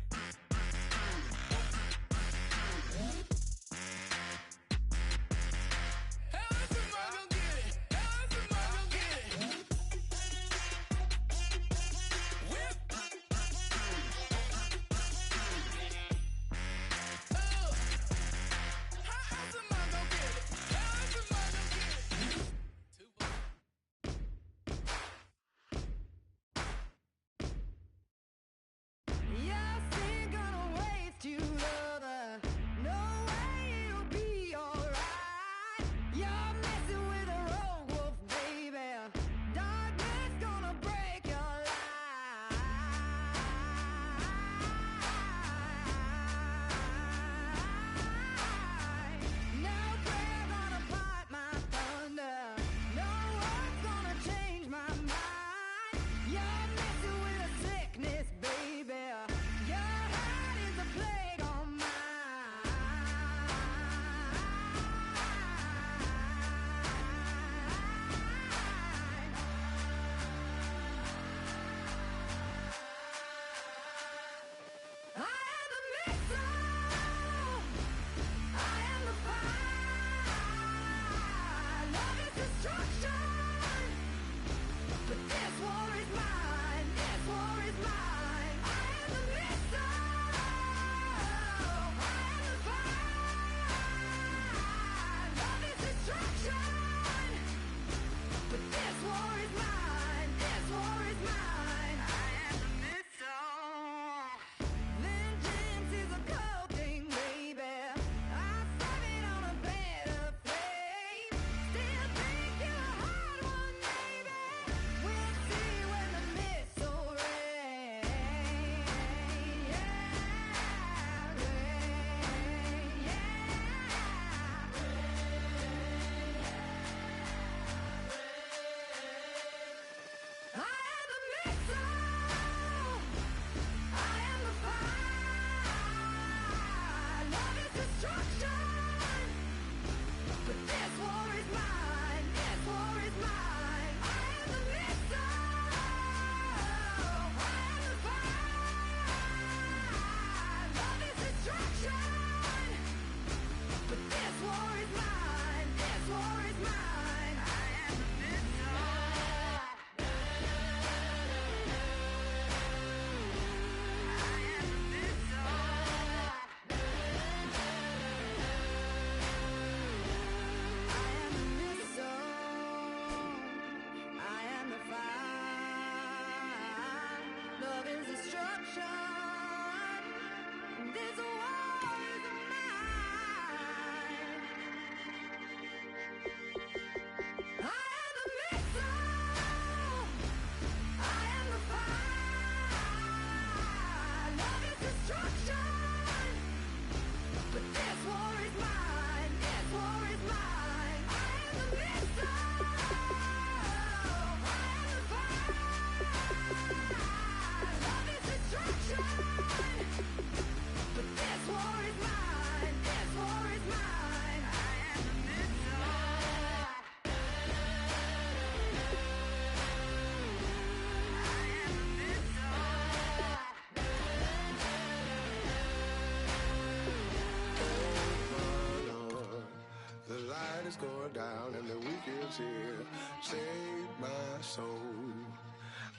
is going down and the week is here. Save my soul.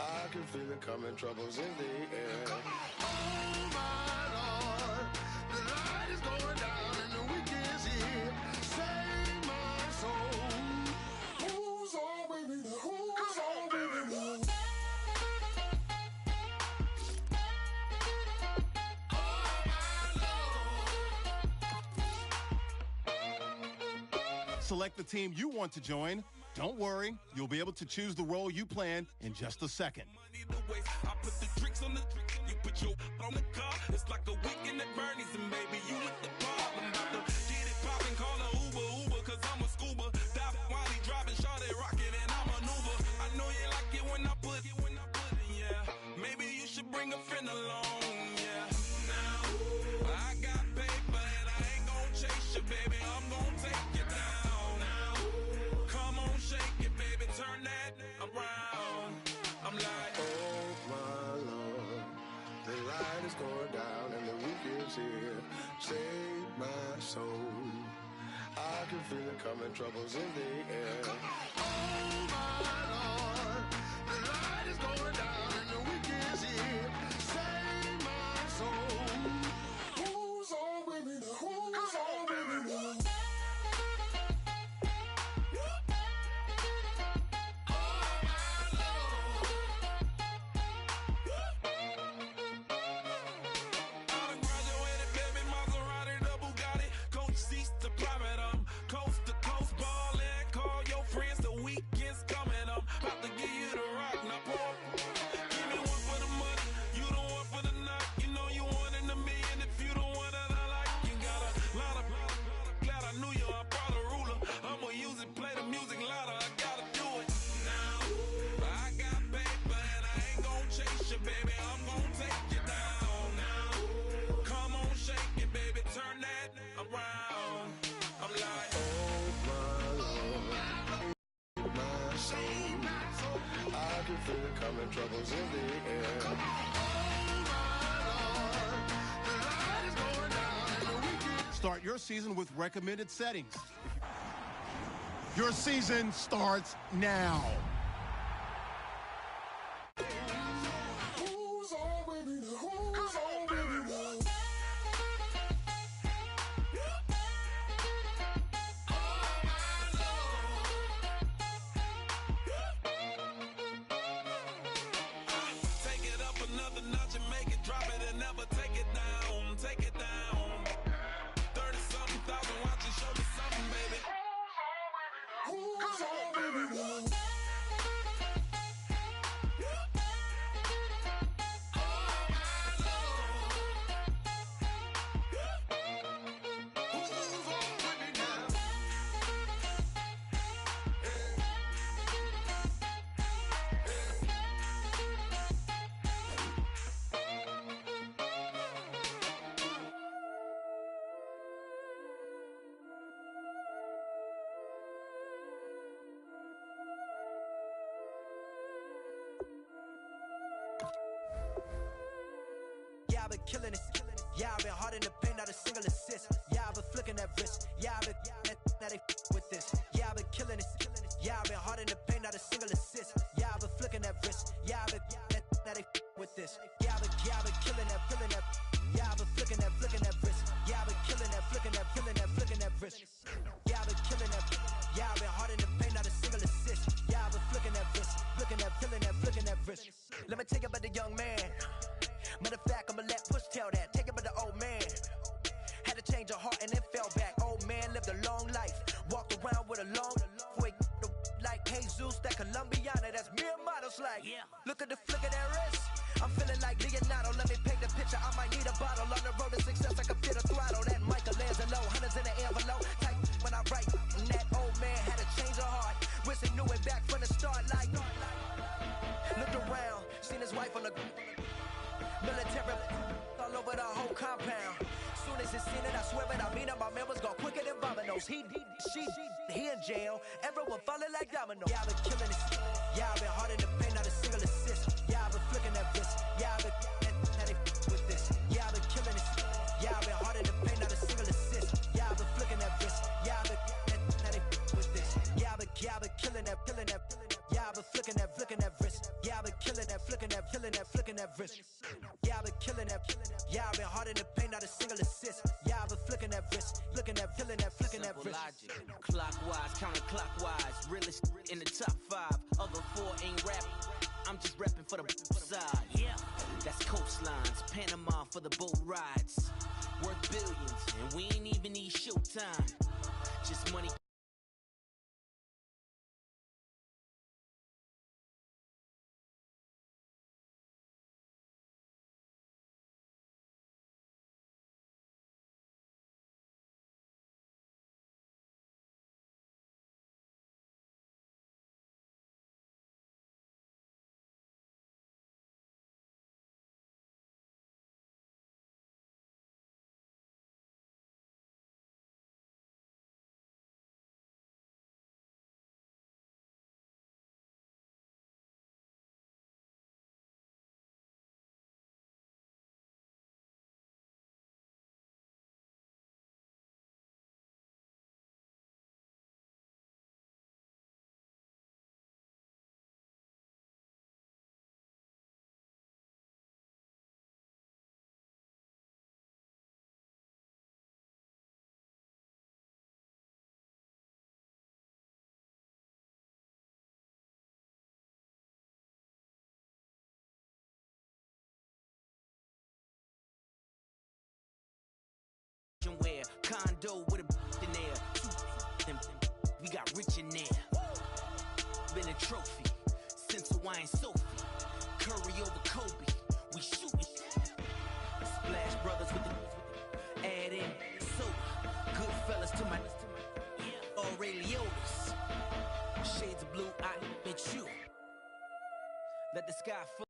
I can feel it coming, troubles in the air. Oh my Lord, the light is going down and the week is here. Save my soul. Who's on with me? Who's on with me? Select the team you want to join. Don't worry, you'll be able to choose the role you plan in just a second. I put the tricks on the you put your on the car. It's like a weekend at Bernie's and baby, you with the problem. About to get it poppin', call a Uber, cause I'm a scuba. Dive while he driving, shot it, rocket, and I'm an Uber. I know you like it when I put it, yeah. Maybe you should bring a friend along, yeah. Now, I got paper and I ain't gon' chase you, baby. I'm gon' take you down. Now, come on, shake it, baby, turn that around. I'm like, oh my Lord, the light is going down and the week is here. Save my soul. I can feel it coming, troubles in the air. Oh my Lord, the light is going down and the week is here. Save my soul. Who's on with me? Who's on with me? Coming, troubles in the air. Oh my Lord, the light is going down and the weekend. Start your season with recommended settings. Your season starts now. Who's on with me? Who's on with me? Yeah, I've been killing it. Yeah, I've been hard in the paint, not a single assist. Yeah, I've been flicking that wrist. Yeah, I've been now they with this. Yeah, I've been killing it. Yeah, I've been hard in the paint, not a single assist. Yeah, I've been flicking that wrist. Yeah, I've been now they with this. Yeah, I've been killing that, feeling that. Yeah, I've been flicking that wrist. Yeah, I've been killing that, flicking that wrist. Yeah, I've been killing that. Yeah, I've been hard in the paint, not a single assist. Yeah, I've been flicking that wrist, flicking that wrist. Let me tell you about the young man. Matter of fact, I'ma let Push tell that. Take it by the old man. Had to change her heart and then fell back. Old man lived a long life. Walked around with a long way like Jesus, that Colombiana. That's mere models like. Look at the flick of that wrist. I'm feeling like Leonardo. Let me paint the picture. I might need a bottle. On the road to success, I can fit a throttle. That Michelangelo, hundreds in the envelope. Type when I write. And that old man had to change her heart. Wish he knew it back from the start. Like, looked around, seen his wife on the military all over the whole compound. Soon as he seen it, I swear it, I mean it, my man was gone quicker than Vominos. He in jail, everyone falling like dominoes. Yeah, I've been killing it. Yeah, I've been hard in the paint, not a single assist. Yeah, I've been flicking that wrist. Yeah, I've been now they with this. Yeah, I've been killing it. Yeah, I've been hard in the paint, not a single assist. Yeah, I've been flicking that wrist. Yeah, I've been now they that wrist. Yeah, I've been killing that. Yeah, I've been hard in the paint, not a single assist. Yeah, I've been flicking that wrist, looking at, killing that, flicking that wrist. Logic, clockwise, counterclockwise, realest in the top 5. Other 4 ain't rapping. I'm just repping for the side. Yeah, that's coastlines, Panama for the boat rides. Worth billions, and we ain't even need showtime. Just money. Where condo with a in there. We got rich in there. Been a trophy since Hawaiian Sophie. Curry over Kobe. We shootin'. Splash Brothers with the add in soda. Good fellas to my Aureliotas. Shades of blue, I admit you. Let the sky fall.